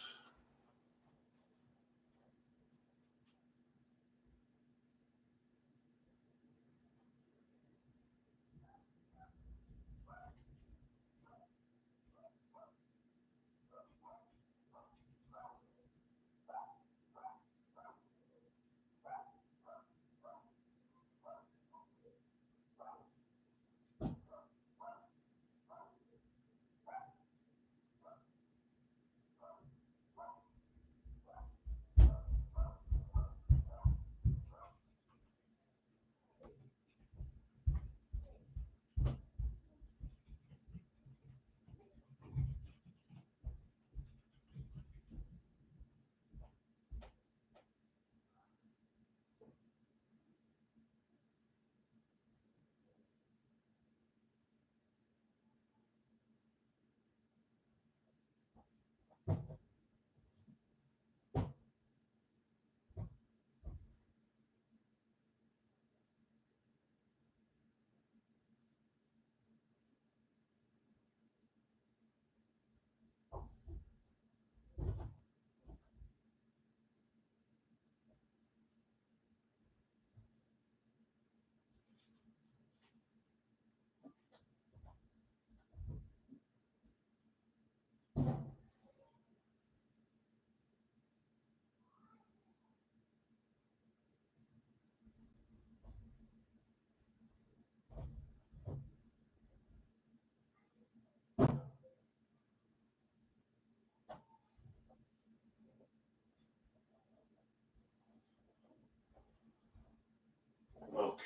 Okay.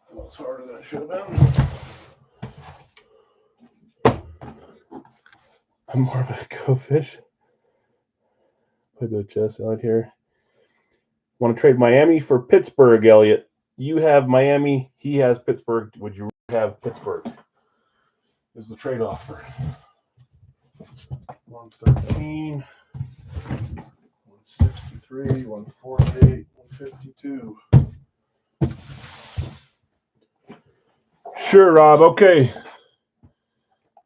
That was harder than it should have been. I'm more of a go fish. Play a bit of chess out here. Want to trade Miami for Pittsburgh, Elliot? You have Miami. He has Pittsburgh. Would you have Pittsburgh? Is the trade offer. 113, 163, 148, 152. Sure, Rob. Okay.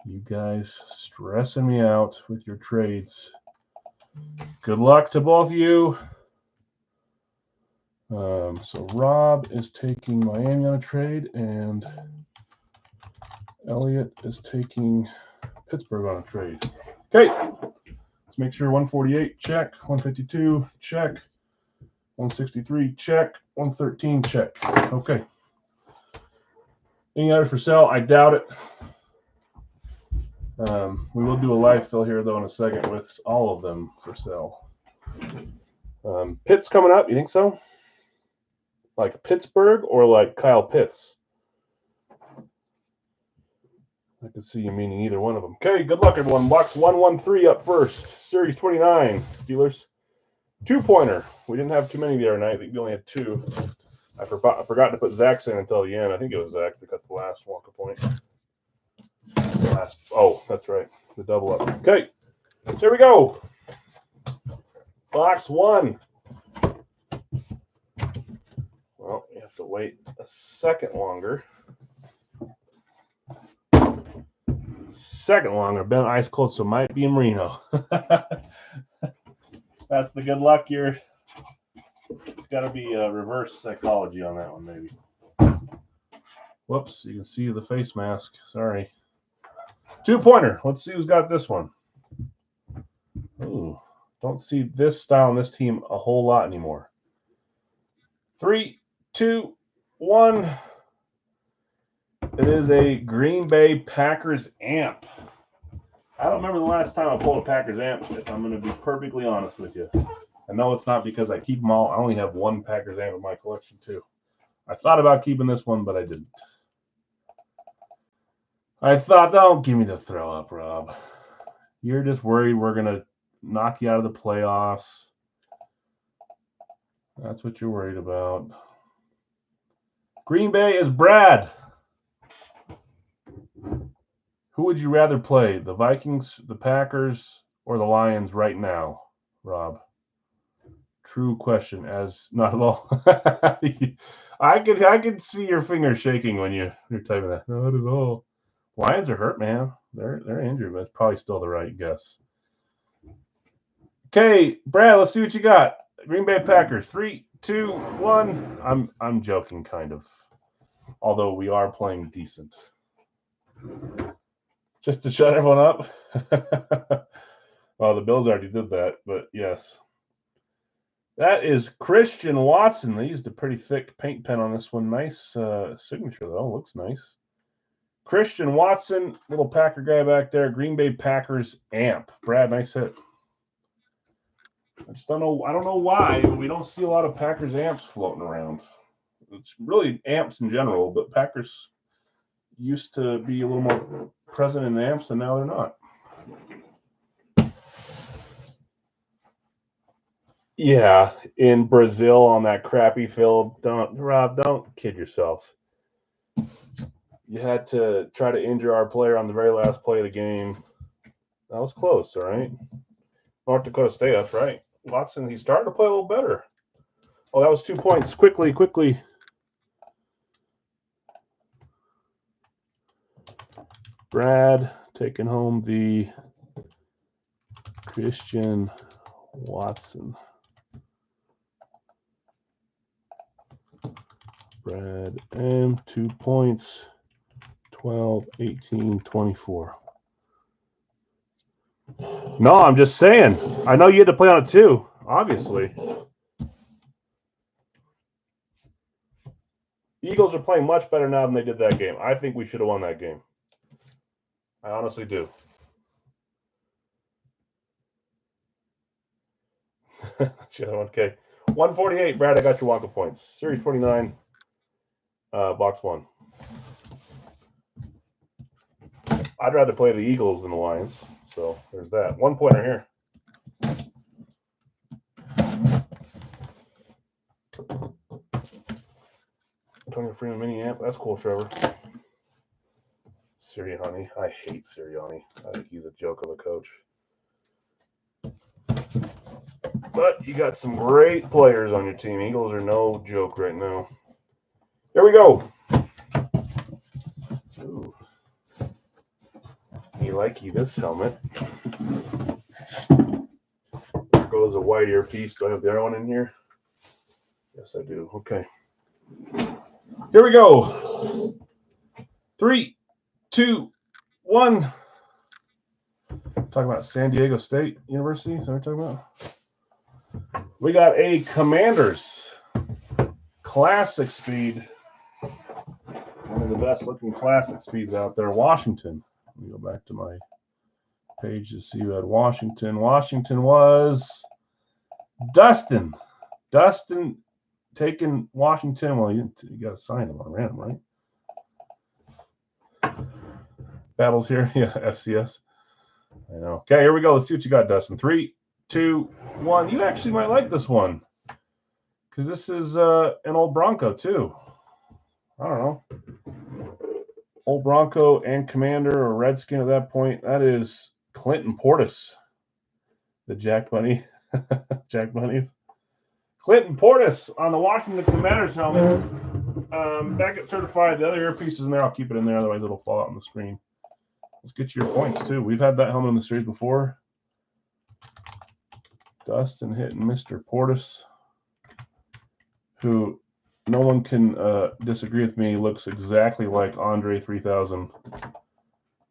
You guys stressing me out with your trades. Good luck to both of you. So Rob is taking Miami on a trade, and Elliot is taking Pittsburgh on a trade. Okay. Let's make sure 148, check. 152, check. 163, check. 113, check. Okay. Any others for sale? I doubt it. We will do a live fill here, though, in a second with all of them for sale. Pitts coming up, you think so? Like Pittsburgh or like Kyle Pitts? I could see you meaning either one of them. Okay, good luck, everyone. Box 113 up first. Series 29, Steelers. 2-pointer. We didn't have too many the other night. I think we only had 2. I forgot to put Zach's in until the end. I think it was Zach that got the last Wonka point. Oh, that's right. The double up. Okay, here we go. Box 1. Well, you have to wait a second longer. Ben ice cold, so might be in Reno. That's the good luck here. It's got to be a reverse psychology on that one, maybe. Whoops, you can see the face mask. Sorry. 2-pointer. Let's see who's got this one. Ooh, don't see this style on this team a whole lot anymore. 3, 2, 1. It is a Green Bay Packers amp. I don't remember the last time I pulled a Packers amp, if I'm going to be perfectly honest with you. I know it's not because I keep them all. I only have one Packers amp in my collection, too. I thought about keeping this one, but I didn't. I thought, don't give me the throw up, Rob. You're just worried we're going to knock you out of the playoffs. That's what you're worried about. Green Bay is Brad. Who would you rather play, the Vikings, the Packers, or the Lions right now, Rob? True question, as not at all. I could see your fingers shaking when you're typing that. Not at all. Lions are hurt, man. They're injured, but it's probably still the right guess. Okay, Brad, let's see what you got. Green Bay Packers. 3, 2, 1. I'm joking, kind of. Although we are playing decent. Just to shut everyone up. Well, the Bills already did that, but yes. That is Christian Watson. They used a pretty thick paint pen on this one. Nice signature, though. Looks nice. Christian Watson, little Packer guy back there. Green Bay Packers amp. Brad, nice hit. I just don't know. I don't know why, but we don't see a lot of Packers amps floating around. It's really amps in general, but Packers used to be a little more present in amps, and now they're not. Yeah, in Brazil on that crappy field. Rob, don't kid yourself. You had to try to injure our player on the very last play of the game. That was close, all right? North Dakota State, that's right. Watson, he's starting to play a little better. Oh, that was 2 points. Quickly. Brad taking home the Christian Watson. Brad M, 2 points. 12, 18, 24. No, I'm just saying. I know you had to play on it too, obviously. Eagles are playing much better now than they did that game. I think we should have won that game. I honestly do. Okay. 148, Brad, I got your Wonka points. Series 49, box 1. I'd rather play the Eagles than the Lions. So there's that. 1-pointer here. Antonio Freeman mini amp. That's cool, Trevor. Sirianni. I hate Sirianni. I think he's a joke of a coach. But you got some great players on your team. Eagles are no joke right now. Here we go. Ooh. You like this helmet. There goes a white earpiece. Do I have the other one in here? Yes, I do. Okay. Here we go. 3, 2, 1. Talking about San Diego State University. Is that what we're talking about? We got a Commanders Classic Speed. One of the best looking Classic Speeds out there. Washington. Let me go back to my page to see who had Washington. Washington was Dustin. Dustin taking Washington. Well, you got to sign him on random, right? Battles here. Yeah, FCS. I know. Okay, here we go. Let's see what you got, Dustin. 3, 2, 1. You actually might like this one because this is an old Bronco, too. I don't know. Old Bronco and Commander or Redskin at that point. That is Clinton Portis, the Jack Bunny. Jack Bunnies. Clinton Portis on the Washington Commanders helmet. Back at certified. The other earpieces in there, I'll keep it in there, otherwise it'll fall out on the screen. Let's get you your points, too. We've had that helmet in the series before. Dustin hitting Mr. Portis, who no one can disagree with me, looks exactly like Andre 3000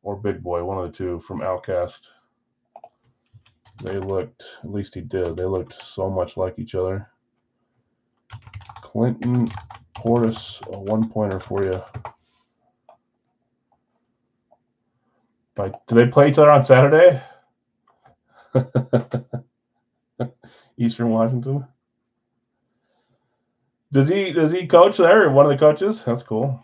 or Big Boy, one of the two from Outcast. They looked, at least he did, they looked so much like each other. Clinton Portis, a one-pointer for you. Do they play each other on Saturday? Eastern Washington. Does he coach there? One of the coaches? That's cool.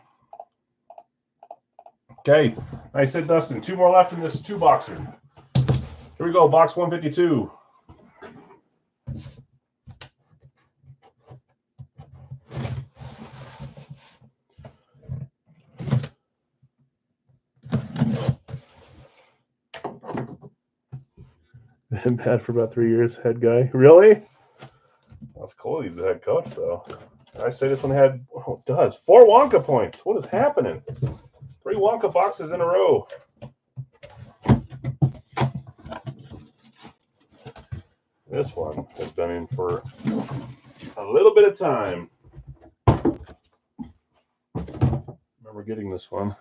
Okay. I said Dustin. 2 more left in this 2-boxer. Here we go. Box 152. Been bad for about 3 years, head guy. Really? That's cool. He's the head coach, though. I say this one had, oh, it does. 4 Wonka points. What is happening? 3 Wonka boxes in a row. This one has been in for a little bit of time. Remember getting this one.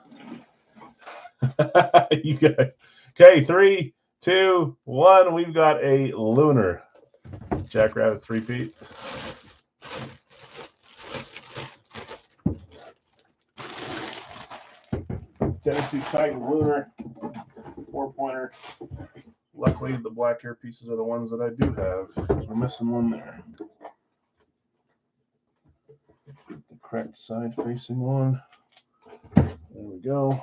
You guys. Okay, 3, 2, 1. We've got a Lunar. Jackrabbit 3 feet. Tennessee Titan Lunar 4-pointer. Luckily, the black hair pieces are the ones that I do have because we're missing one there. The correct side facing one. There we go.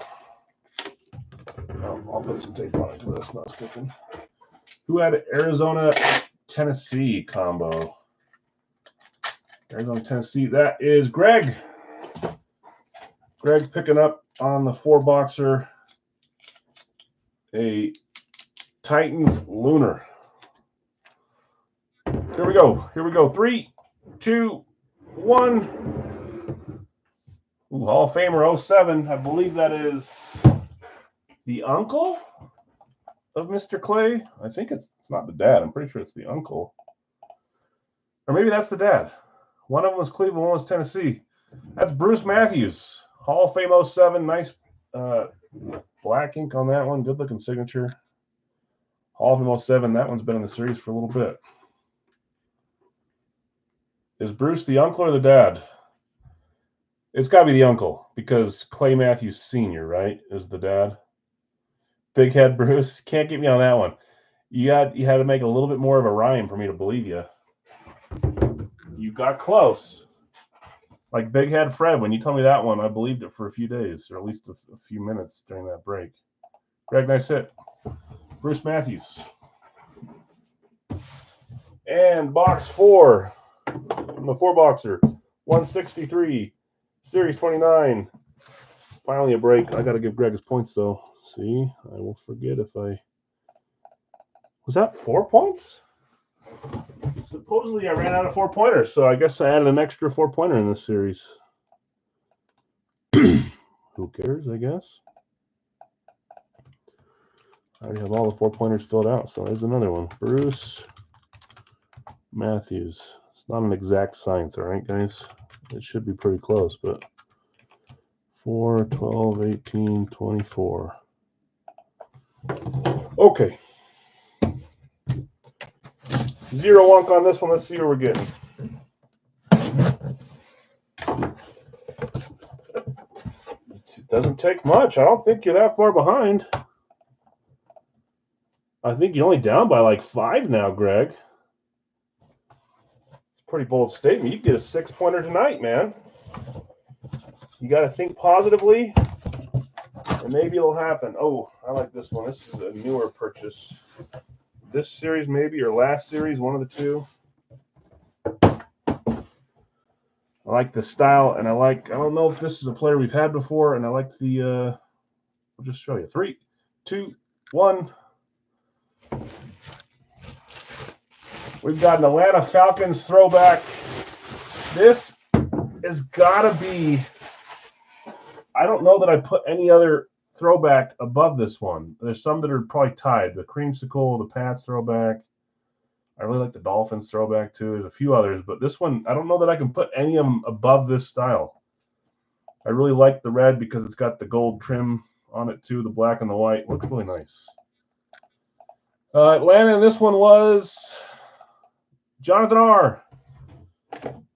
Oh, I'll put some tape on it because that's not sticking. Who had Arizona Tennessee combo? Arizona Tennessee. That is Greg. Greg picking up on the 4-boxer a Titans Lunar. Here we go. Here we go. 3, 2, 1. Ooh, Hall of Famer 07. I believe that is the uncle of Mr. Clay. I think it's not the dad. I'm pretty sure it's the uncle. Or maybe that's the dad. One of them was Cleveland, one was Tennessee. That's Bruce Matthews. Hall of Fame 07. Nice black ink on that one. Good looking signature. Hall of Fame 07. That one's been in the series for a little bit. Is Bruce the uncle or the dad? It's got to be the uncle because Clay Matthews Sr., right, is the dad. Big head Bruce. Can't get me on that one. You had to make a little bit more of a rhyme for me to believe you. You got close. Like Big Head Fred, when you told me that one, I believed it for a few days, or at least a few minutes during that break. Greg, nice hit. Bruce Matthews. And box 4, from the 4-boxer, 163, Series 29. Finally a break. I got to give Greg his points, though. See, I will forget if I... Was that 4 points? Supposedly I ran out of 4-pointers, so I guess I added an extra 4-pointer in this series. Who cares, I guess? I already have all the 4-pointers filled out, so there's another one. Bruce Matthews. It's not an exact science, all right, guys? It should be pretty close, but 4, 12, 18, 24. Okay. 0 wonk on this one. Let's see what we're getting. It doesn't take much. I don't think you're that far behind. I think you're only down by like 5 now, Greg. It's a pretty bold statement. You get a 6-pointer tonight, man. You got to think positively, and maybe it'll happen. Oh, I like this one. This is a newer purchase. This series, maybe, or last series, one of the two. I like the style, and I don't know if this is a player we've had before, and I like the, I'll just show you. 3, 2, 1. We've got an Atlanta Falcons throwback. This has got to be, I don't know that I put any other throwback above this one. There's some that are probably tied. The Creamsicle, the Pats throwback. I really like the Dolphins throwback too. There's a few others, but this one, I don't know that I can put any of them above this style. I really like the red because it's got the gold trim on it too, the black and the white. Looks really nice. Atlanta, and this one was Jonathan R.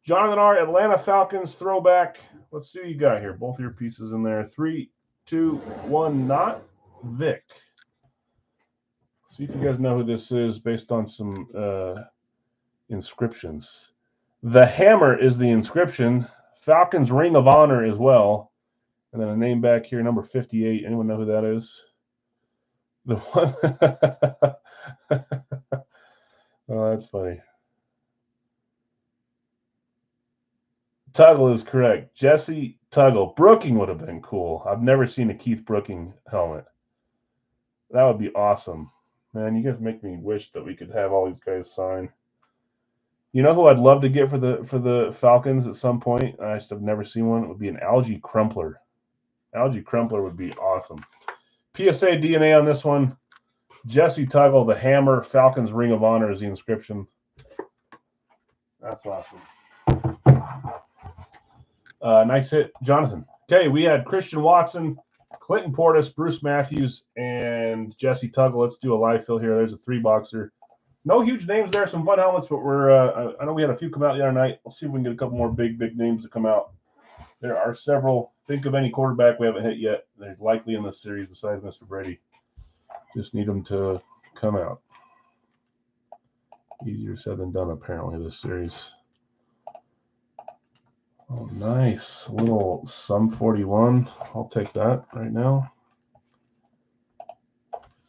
Jonathan R. Atlanta Falcons throwback. Let's see what you got here. Both of your pieces in there. 3, 2, 1. Not Vic. See if you guys know who this is based on some inscriptions. The hammer is the inscription. Falcons Ring of Honor as well. And then a name back here, number 58. Anyone know who that is? The one. Oh, that's funny. Tuggle is correct. Jesse Tuggle. Brooking would have been cool. I've never seen a Keith Brooking helmet. That would be awesome. Man, you guys make me wish that we could have all these guys sign. You know who I'd love to get for the Falcons at some point? I just have never seen one. It would be an Algie Crumpler. Algie Crumpler would be awesome. PSA DNA on this one. Jesse Tuggle, the hammer. Falcons Ring of Honor is the inscription. That's awesome. Nice hit, Jonathan. Okay, we had Christian Watson, Clinton Portis, Bruce Matthews, and Jesse Tuggle. Let's do a live fill here. There's a 3-boxer. No huge names there. Some fun helmets, but I know we had a few come out the other night. Let's see if we can get a couple more big names to come out. There are several. Think of any quarterback we haven't hit yet. They're likely in this series besides Mr. Brady. Just need them to come out. Easier said than done, apparently, this series. Oh, nice. A little Sum 41. I'll take that right now.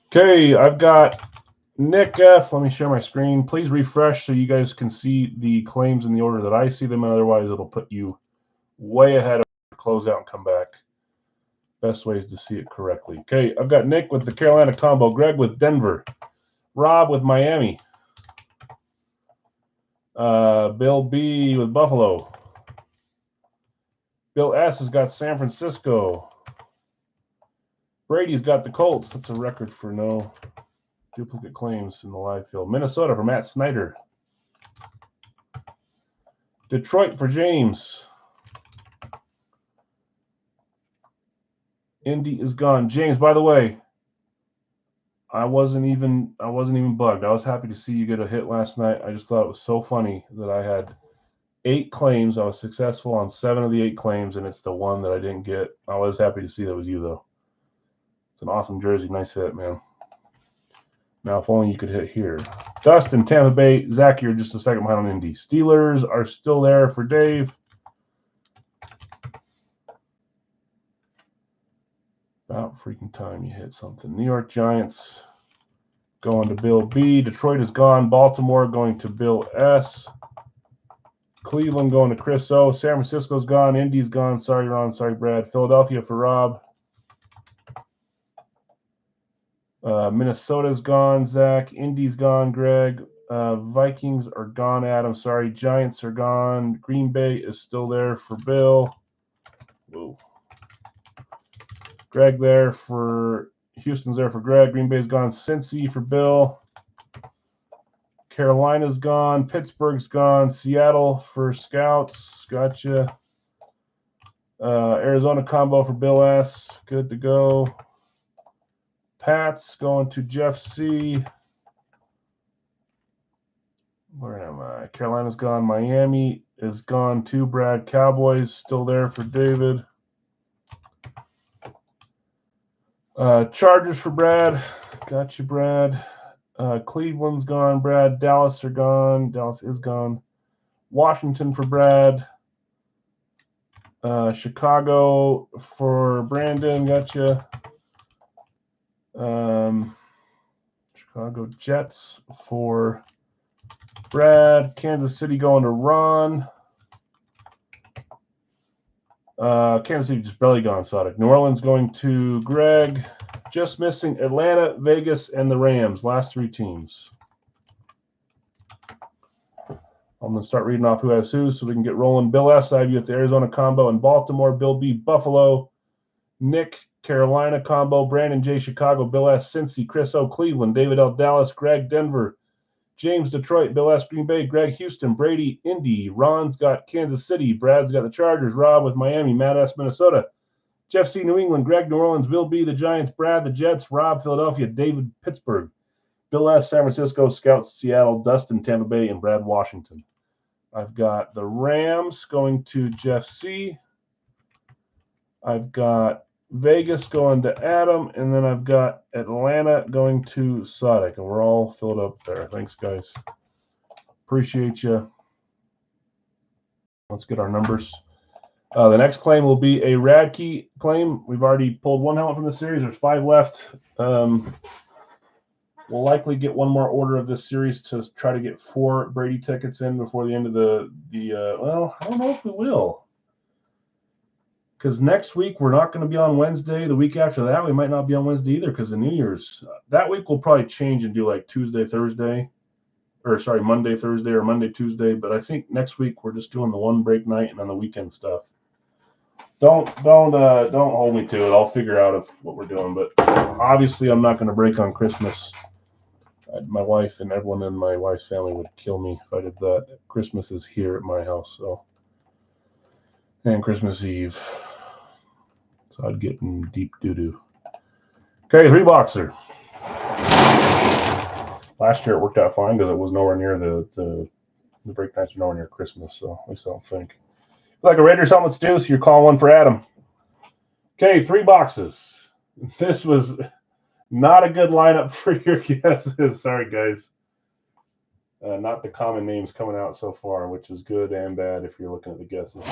Okay, I've got Nick F. Let me share my screen. Please refresh so you guys can see the claims in the order that I see them. Otherwise, it'll put you way ahead of closeout and come back. Best way is to see it correctly. Okay, I've got Nick with the Carolina combo, Greg with Denver, Rob with Miami, Bill B with Buffalo, Bill S has got San Francisco, Brady's got the Colts. That's a record for no duplicate claims in the live field. Minnesota for Matt Snyder, Detroit for James. Indy is gone. James, by the way, I wasn't even bugged. I was happy to see you get a hit last night. I just thought it was so funny that I had 8 claims. I was successful on 7 of the 8 claims, and it's the one that I didn't get. I was happy to see that was you, though. It's an awesome jersey. Nice hit, man. Now, if only you could hit here. Dustin, Tampa Bay. Zach, you're just a second behind on Indy. Steelers are still there for Dave. About freaking time you hit something. New York Giants going to Bill B. Detroit is gone. Baltimore going to Bill S. Cleveland going to Chris O. San Francisco's gone. Indy's gone. Sorry, Ron. Sorry, Brad. Philadelphia for Rob. Minnesota's gone. Zach. Indy's gone. Greg. Vikings are gone. Adam. Sorry. Giants are gone. Green Bay is still there for Bill. Whoa. Greg there for Houston's there for Greg. Green Bay's gone. Cincy for Bill. Carolina's gone. Pittsburgh's gone. Seattle for Scouts. Gotcha. Arizona combo for Bill S. Good to go. Pats going to Jeff C. Where am I? Carolina's gone. Miami is gone too. Brad. Cowboys still there for David. Chargers for Brad. Got you, Brad. Cleveland's gone. Brad. Dallas are gone. Dallas is gone. Washington for Brad. Chicago for Brandon. Gotcha. Chicago Jets for Brad. Kansas City going to Ron. Kansas City just barely gone, Sonic. New Orleans going to Greg. Just missing Atlanta, Vegas, and the Rams. Last 3 teams. I'm going to start reading off who has who so we can get rolling. Bill S., I have you at the Arizona combo in Baltimore. Bill B., Buffalo. Nick, Carolina combo. Brandon J., Chicago. Bill S., Cincy. Chris O., Cleveland. David L., Dallas. Greg, Denver. James, Detroit. Bill S., Green Bay. Greg, Houston. Brady, Indy. Ron's got Kansas City. Brad's got the Chargers. Rob with Miami. Matt S., Minnesota. Jeff C., New England. Greg, New Orleans. Bill B., the Giants. Brad, the Jets. Rob, Philadelphia. David, Pittsburgh. Bill S., San Francisco. Scouts, Seattle. Dustin, Tampa Bay. And Brad, Washington. I've got the Rams going to Jeff C. I've got Vegas going to Adam. And then I've got Atlanta going to Sadiq. And we're all filled up there. Thanks, guys. Appreciate you. Let's get our numbers. The next claim will be a Radke claim. We've already pulled 1 helmet from the series. There's 5 left. We'll likely get one more order of this series to try to get 4 Brady tickets in before the end of well, I don't know if we will. Because next week we're not going to be on Wednesday. The week after that, we might not be on Wednesday either because of New Year's. That week we'll probably change and do like Tuesday, Thursday. Or sorry, Monday, Thursday, or Monday, Tuesday. But I think next week we're just doing the 1 break night and then the weekend stuff. Don't hold me to it. I'll figure out what we're doing. But obviously I'm not going to break on Christmas. My wife and everyone in my wife's family would kill me if I did that. Christmas is here at my house, so, and Christmas Eve, so I'd get in deep doo-doo. Okay, 3-boxer. Last year it worked out fine because it was nowhere near the break nights are nowhere near Christmas, so at least I don't think. Like a Raiders helmet's due, so you're calling one for Adam. Okay, 3 boxes. This was not a good lineup for your guesses. Sorry, guys. Not the common names coming out so far, which is good and bad if you're looking at the guesses. 1,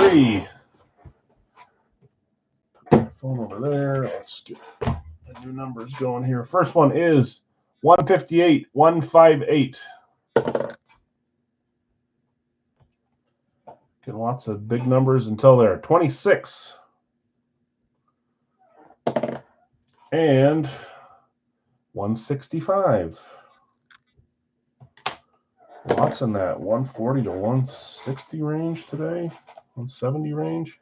2, 3. Phone over there. Let's get the new numbers going here. First one is 158, 158. Getting lots of big numbers until there. 26. And 165. Lots in that 140 to 160 range today. 170 range.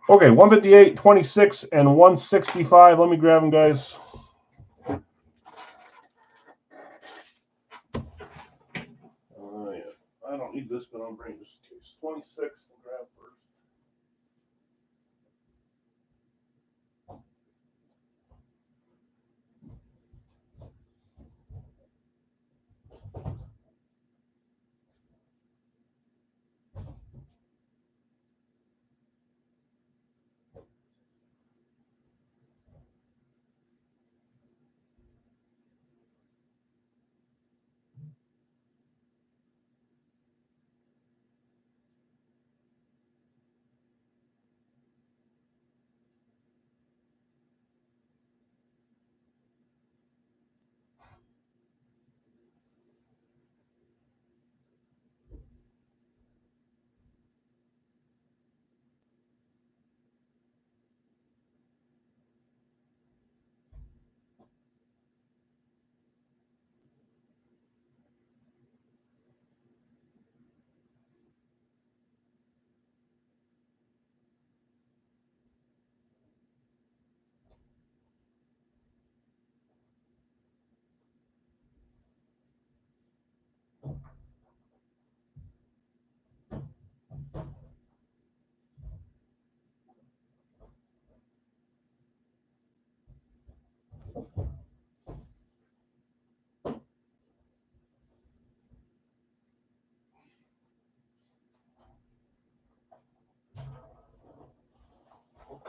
Okay, 158, 26, and 165. Let me grab them, guys. Yeah. I don't need this, but I'll bring it just in case. 26, I'll grab first.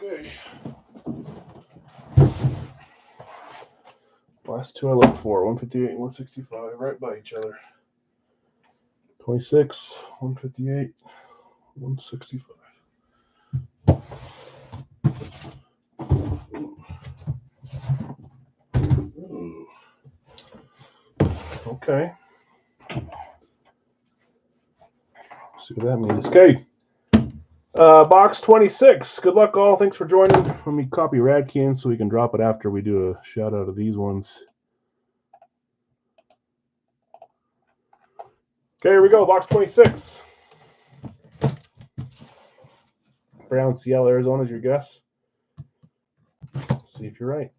Okay. Last two I looked for, 158 and 165, right by each other. 26, 158, 165. Ooh. Okay. See what that means. Okay. Box 26. Good luck, all. Thanks for joining. Let me copy Radkin so we can drop it after we do a shout out of these ones. Okay, here we go. Box 26. Brown, Seattle, Arizona is your guess. Let's see if you're right.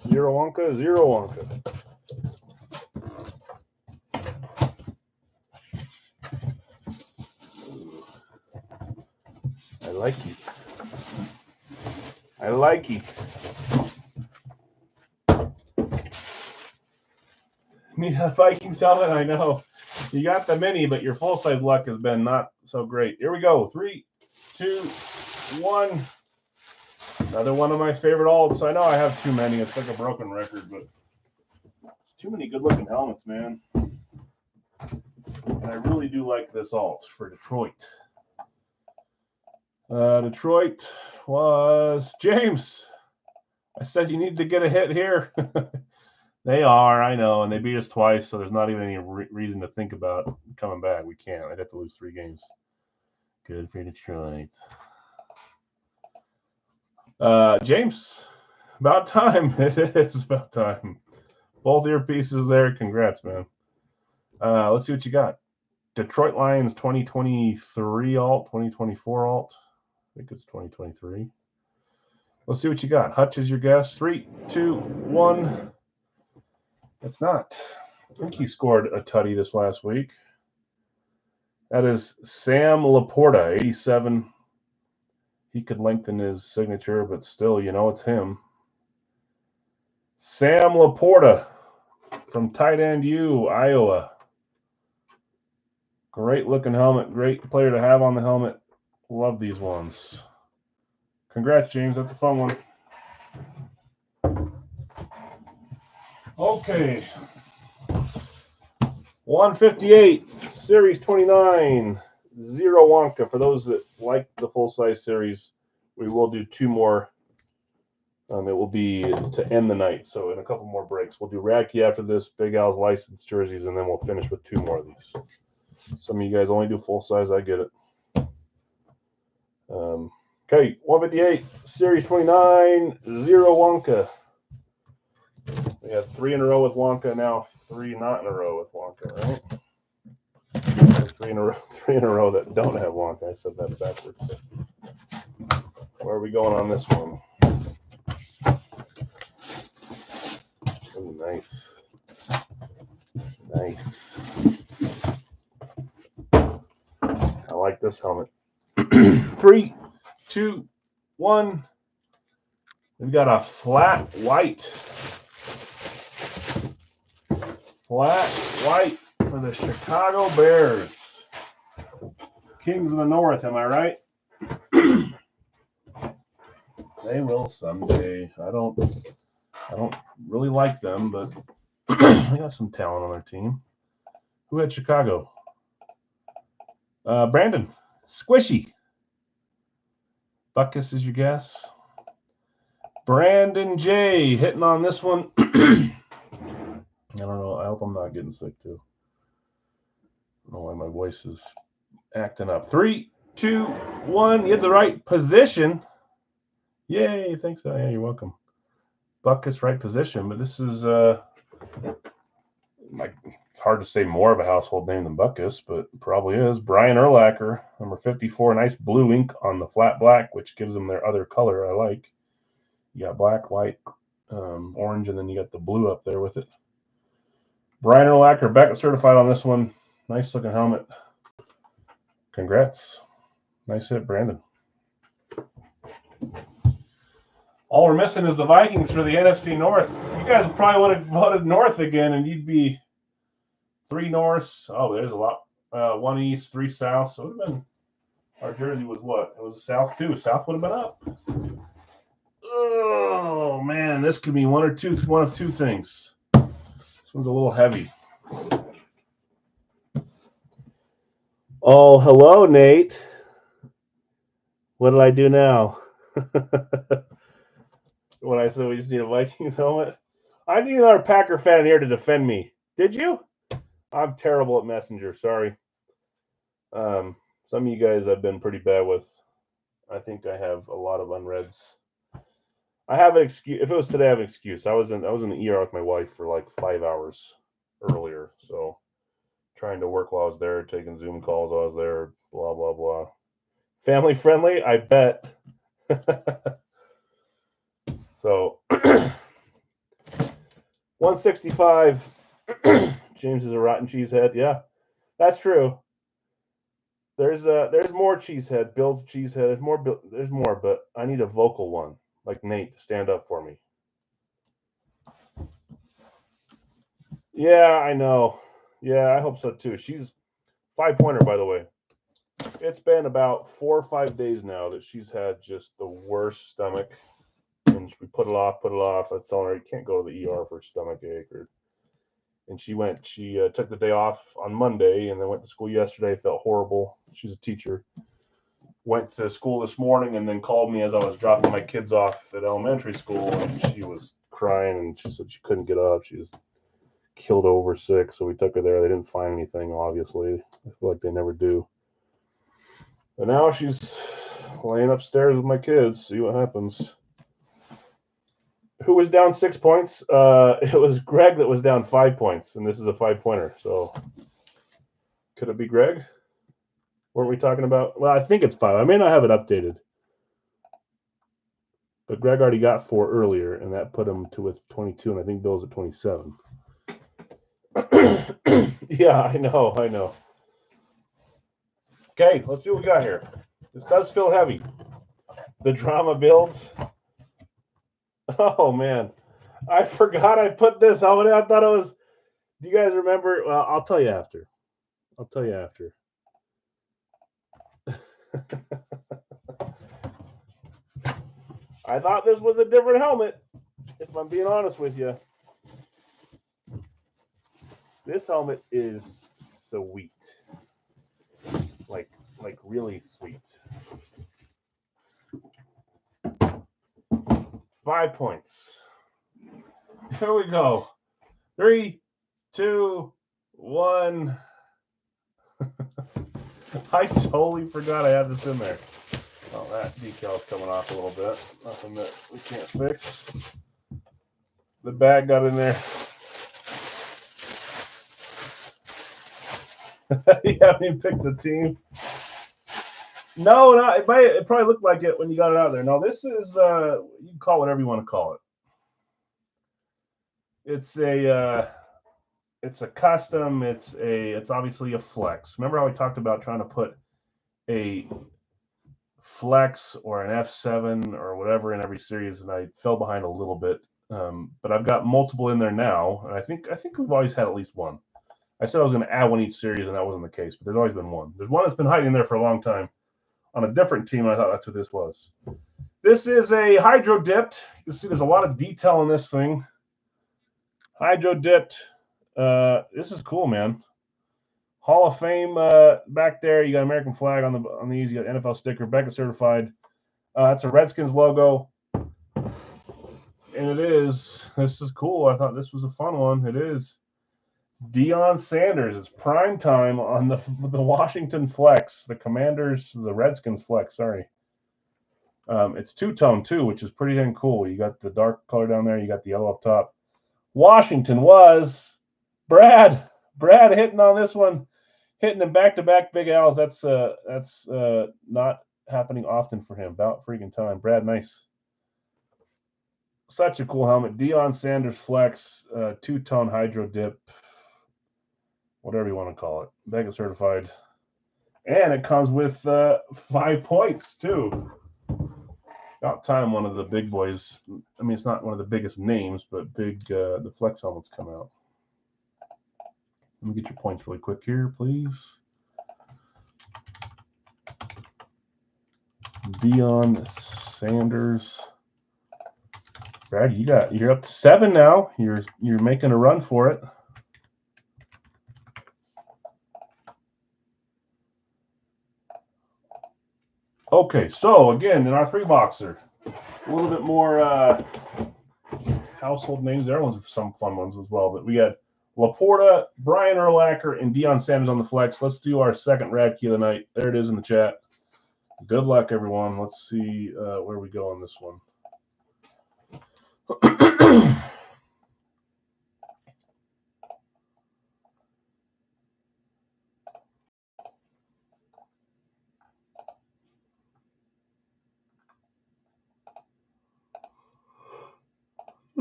Zero Wonka, zero Wonka. I like you. I like you. Need a Vikings helmet? I know. You got the mini, but your full-size luck has been not so great. Here we go. 3, 2, 1. Another one of my favorite alts. I know I have too many. It's like a broken record, but too many good-looking helmets, man. And I really do like this alt for Detroit. Detroit was James. I said you need to get a hit here. They are, I know, and they beat us twice, so there's not even any reason to think about coming back. We can't. I'd have to lose 3 games. Good for Detroit. James, about time. It is about time. Both earpieces there. Congrats, man. Let's see what you got. Detroit Lions 2023 alt, 2024 alt. I think it's 2023. Let's see what you got. Hutch is your guess. 3, 2, 1. It's not. I think he scored a tutty this last week. That is Sam Laporta, 87. He could lengthen his signature, but still, you know, it's him. Sam Laporta from Tight End U, Iowa. Great looking helmet. Great player to have on the helmet. Love these ones. Congrats, James. That's a fun one. Okay. 158, Series 29, Zero Wonka. For those that like the full-size series, we will do 2 more. It will be to end the night, so in a couple more breaks. We'll do Radke after this, Big Al's licensed jerseys, and then we'll finish with 2 more of these. Some of you guys only do full-size. I get it. Okay, 158, Series 29, Zero Wonka. We had 3 in a row with Wonka, now 3 not in a row with Wonka, right? 3 in a row that don't have Wonka. I said that backwards. Where are we going on this one? Oh, nice. Nice. I like this helmet. 3, 2, 1. We've got a flat white. Flat white for the Chicago Bears. Kings of the North, am I right? They will someday. I don't really like them, but they got some talent on their team. Who had Chicago? Brandon. Squishy. Buckus is your guess. Brandon J. hitting on this one. I don't know. I hope I'm not getting sick, too. I don't know why my voice is acting up. 3, 2, 1. You had the right position. Yay. Thanks. Yeah, you're welcome. Buckus, right position. But this is, it's hard to say more of a household name than Buckus, but it probably is. Brian Urlacher, number 54. Nice blue ink on the flat black, which gives them their other color I like. You got black, white, orange, and then you got the blue up there with it. Brian Urlacher, Beckett certified on this one. Nice looking helmet. Congrats. Nice hit, Brandon. All we're missing is the Vikings for the NFC North. You guys probably would have voted North again, and you'd be 3 North. Oh, there's a lot. 1 East, 3 South. So it would have been, our jersey was what? It was a South, too. South would have been up. Oh, man. And this could be one of two things. This one's a little heavy. Oh, hello, Nate. What did I do now? When I said we just need a Vikings helmet, I need another Packer fan here to defend me. Did you? I'm terrible at Messenger. Sorry. Some of you guys I've been pretty bad with. I think I have a lot of unreads. I have an excuse. If it was today, I have an excuse. I was in the ER with my wife for like 5 hours earlier, so trying to work while I was there, taking Zoom calls while I was there, blah blah blah. Family friendly, I bet. So 165. James is a rotten cheesehead. Yeah, that's true. There's more cheesehead. Bill's cheesehead. There's more, but I need a vocal one like Nate to stand up for me. Yeah, I know. Yeah, I hope so too. She's 5-pointer, by the way. It's been about 4 or 5 days now that she's had just the worst stomach, and we put it off. I was telling her you can't go to the ER for a stomach ache, and she took the day off on Monday, and then went to school yesterday. Felt horrible. She's a teacher. Went to school this morning, and then called me as I was dropping my kids off at elementary school, and she was crying, and she said she couldn't get up. She was killed over sick, so we took her there. They didn't find anything, obviously. I feel like they never do. But now she's laying upstairs with my kids. See what happens. Who was down 6 points? It was Greg that was down 5 points, and this is a 5-pointer. So could it be Greg? Weren't we talking about? Well, I think it's 5. I may not have it updated. But Greg already got 4 earlier, and that put him to with 22, and I think Bill's at 27. Yeah, I know. Okay, let's see what we got here. This does feel heavy. The drama builds. Oh, man. I forgot I put this helmet in. I thought it was... Do you guys remember? Well, I'll tell you after. I thought this was a different helmet, if I'm being honest with you. This helmet is sweet. Like really sweet. 5 points. Here we go. 3, 2, 1. I totally forgot I had this in there. Oh, that decal's coming off a little bit. Nothing that we can't fix. The bag got in there. You haven't even picked the team. No, it probably looked like it when you got it out of there. No, this is you can call it whatever you want to call it. It's a custom. It's obviously a flex. Remember how we talked about trying to put a flex or an F7 or whatever in every series, and I fell behind a little bit. But I've got multiple in there now, and I think we've always had at least one. I said I was going to add one each series, and that wasn't the case, but there's always been one. There's one that's been hiding there for a long time on a different team, and I thought that's what this was. This is a hydro dipped. You can see there's a lot of detail in this thing. Hydro dipped. This is cool, man. Hall of Fame back there. You got American flag on these. You got NFL sticker, Beckett certified. That's a Redskins logo. And this is cool. I thought this was a fun one. It is. Deion Sanders. It's prime time on the Washington flex, the Redskins flex. Sorry. It's two-tone too, which is pretty dang cool. You got the dark color down there. You got the yellow up top. Washington was Brad hitting on this one, hitting them back-to-back big L's. That's not happening often for him. About freaking time. Brad, nice. Such a cool helmet. Deion Sanders flex, two-tone hydro dip. Whatever you want to call it. Beckett certified. And it comes with 5 points, too. About time one of the big boys, I mean, it's not one of the biggest names, but the flex helmets come out. Let me get your points really quick here, please. Deion Sanders Brad, you're up to 7 now. You're making a run for it. Okay, so again, in our 3-boxer, a little bit more household names. There ones some fun ones as well, but we got Laporta, Brian Urlacher, and Deion Sanders on the flex. Let's do our second rad key of the night. There it is in the chat. Good luck, everyone. Let's see where we go on this one.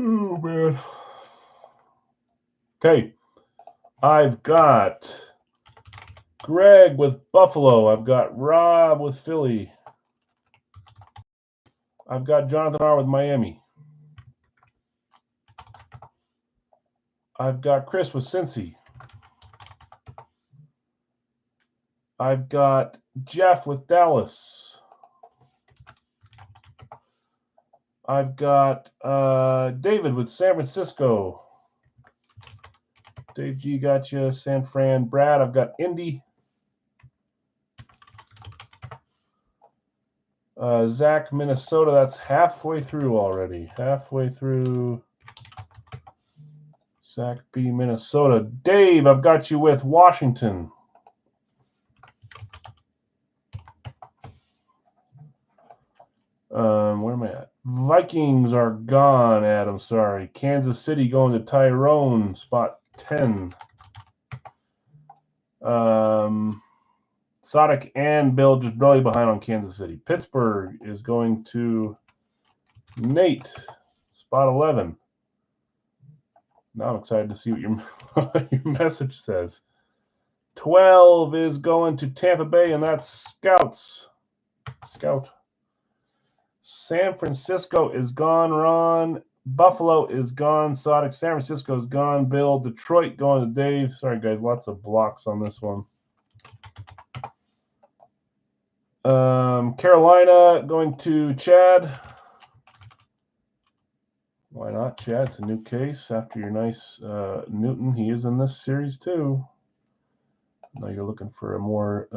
Oh, man. Okay. I've got Greg with Buffalo. I've got Rob with Philly. I've got Jonathan R. with Miami. I've got Chris with Cincy. I've got Jeff with Dallas. I've got David with San Francisco. Dave G got you. San Fran. Brad, I've got Indy. Zach, Minnesota. That's halfway through already. Halfway through. Zach B, Minnesota. Dave, I've got you with Washington. Where am I at? Vikings are gone, Adam. Sorry. Kansas City going to Tyrone, spot 10. Sodic and Bill just barely behind on Kansas City. Pittsburgh is going to Nate, spot 11. Now I'm excited to see what your message says. 12 is going to Tampa Bay, and that's Scouts. Scout. San Francisco is gone, Ron. Buffalo is gone, Sodic. San Francisco is gone, Bill. Detroit going to Dave. Sorry, guys, lots of blocks on this one. Carolina going to Chad. Why not, Chad? It's a new case after your nice Newton. He is in this series, too. Now you're looking for a more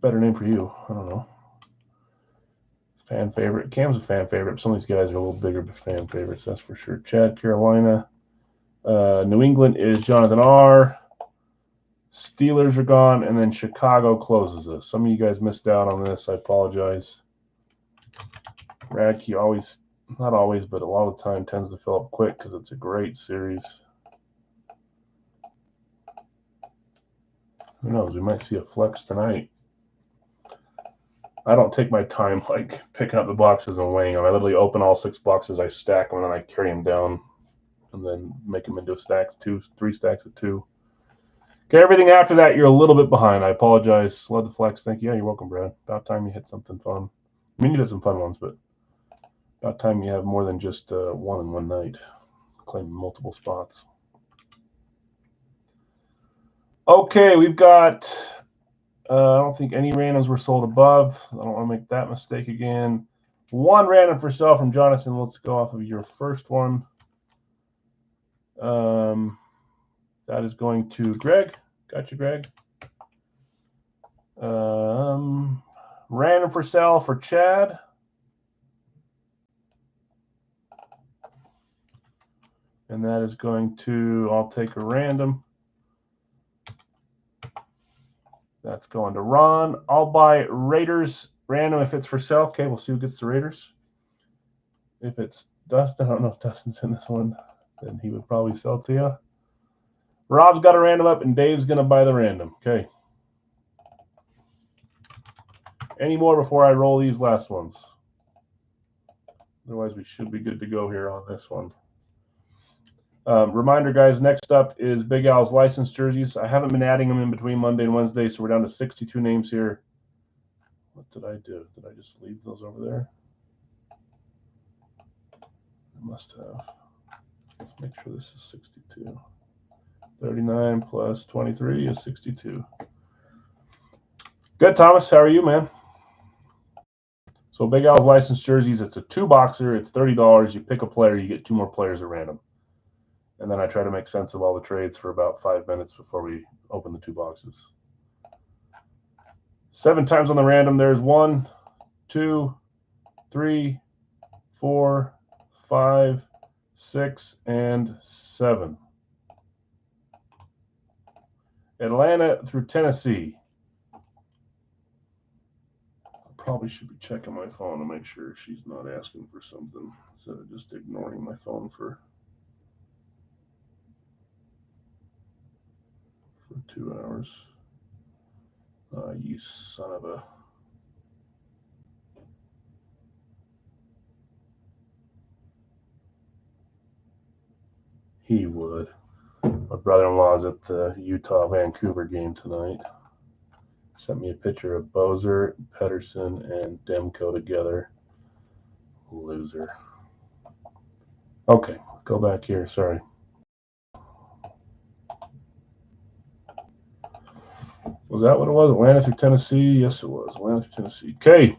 better name for you. I don't know. Fan favorite. Cam's a fan favorite. Some of these guys are a little bigger fan favorites, that's for sure. Chad, Carolina. New England is Jonathan R. Steelers are gone, and then Chicago closes us. Some of you guys missed out on this. I apologize. Radkey always, not always, but a lot of the time tends to fill up quick because it's a great series. Who knows? We might see a flex tonight. I don't take my time like picking up the boxes and weighing them. I literally open all 6 boxes, I stack them, and then I carry them down and then make them into stacks, 3 stacks of 2. Okay, everything after that, you're a little bit behind. I apologize. Love the flex. Thank you. Yeah, you're welcome, Brad. About time you hit something fun. I mean, you did some fun ones, but about time you have more than just one in one night. Claim multiple spots. Okay, we've got, I don't think any randoms were sold above. I don't want to make that mistake again. 1 random for sale from Jonathan. Let's go off of your first one. That is going to Greg. Got you, Greg. Random for sale for Chad. And that is going to, I'll take a random. That's going to Ron. I'll buy Raiders random if it's for sale. Okay, we'll see who gets the Raiders. If it's Dustin, I don't know if Dustin's in this one, then he would probably sell to you. Rob's got a random up, and Dave's going to buy the random. Okay. Any more before I roll these last ones? Otherwise, we should be good to go here on this one. Reminder, guys, next up is Big Al's license jerseys. I haven't been adding them in between Monday and Wednesday, so we're down to 62 names here. What did I do? Did I just leave those over there? I must have. Let's make sure this is 62. 39 plus 23 is 62. Good, Thomas. How are you, man? So Big Al's licensed jerseys, it's a 2-boxer. It's $30. You pick a player, you get 2 more players at random. And then I try to make sense of all the trades for about 5 minutes before we open the 2 boxes. 7 times on the random. There's 1, 2, 3, 4, 5, 6, and 7. Atlanta through Tennessee. Probably should be checking my phone to make sure she's not asking for something instead of just ignoring my phone for 2 hours. You son of a... He would. My brother-in-law's at the Utah-Vancouver game tonight. Sent me a picture of Bozer, Pedersen, and Demko together. Loser. Okay, go back here. Sorry. Was that what it was? Atlanta through Tennessee? Yes, it was. Atlanta through Tennessee. Okay.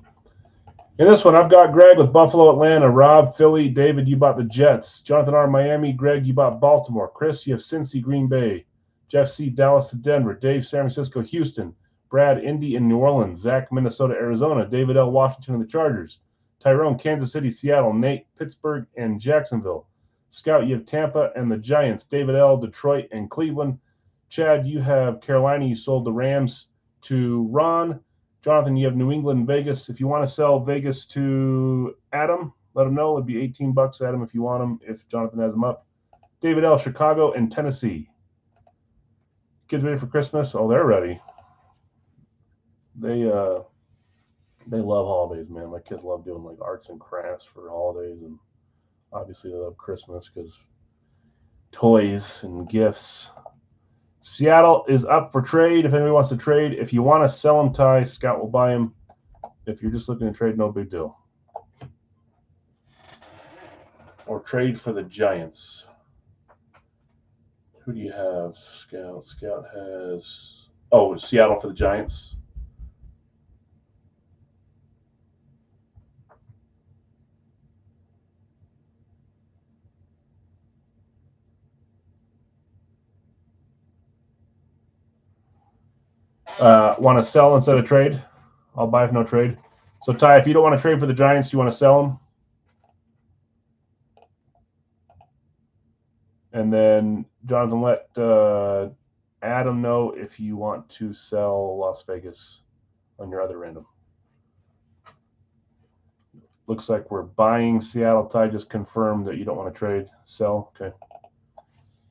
In this one, I've got Greg with Buffalo, Atlanta. Rob, Philly. David, you bought the Jets. Jonathan R., Miami. Greg, you bought Baltimore. Chris, you have Cincy, Green Bay. Jeff C., Dallas to Denver. Dave, San Francisco, Houston. Brad, Indy, and New Orleans. Zach, Minnesota, Arizona. David L., Washington, and the Chargers. Tyrone, Kansas City, Seattle. Nate, Pittsburgh, and Jacksonville. Scout, you have Tampa and the Giants. David L., Detroit, and Cleveland. Chad, you have Carolina. You sold the Rams to Ron. Jonathan, you have New England and Vegas. If you want to sell Vegas to Adam, let him know. It'd be $18, Adam, if you want them, if Jonathan has them up. David L., Chicago, and Tennessee. Kids ready for Christmas? Oh, they're ready. They love holidays, man. My kids love doing like arts and crafts for holidays, and obviously they love Christmas because toys and gifts. Seattle is up for trade. If anybody wants to trade, if you want to sell them, Ty, Scout will buy them. If you're just looking to trade, no big deal. Or trade for the Giants. Who do you have, Scout? Scout has... Oh, Seattle for the Giants. Want to sell instead of trade? I'll buy if no trade. So, Ty, if you don't want to trade for the Giants, you want to sell them? And then, Jonathan, let Adam know if you want to sell Las Vegas on your other random. Looks like we're buying Seattle. Ty just confirmed that you don't want to trade. Sell. Okay.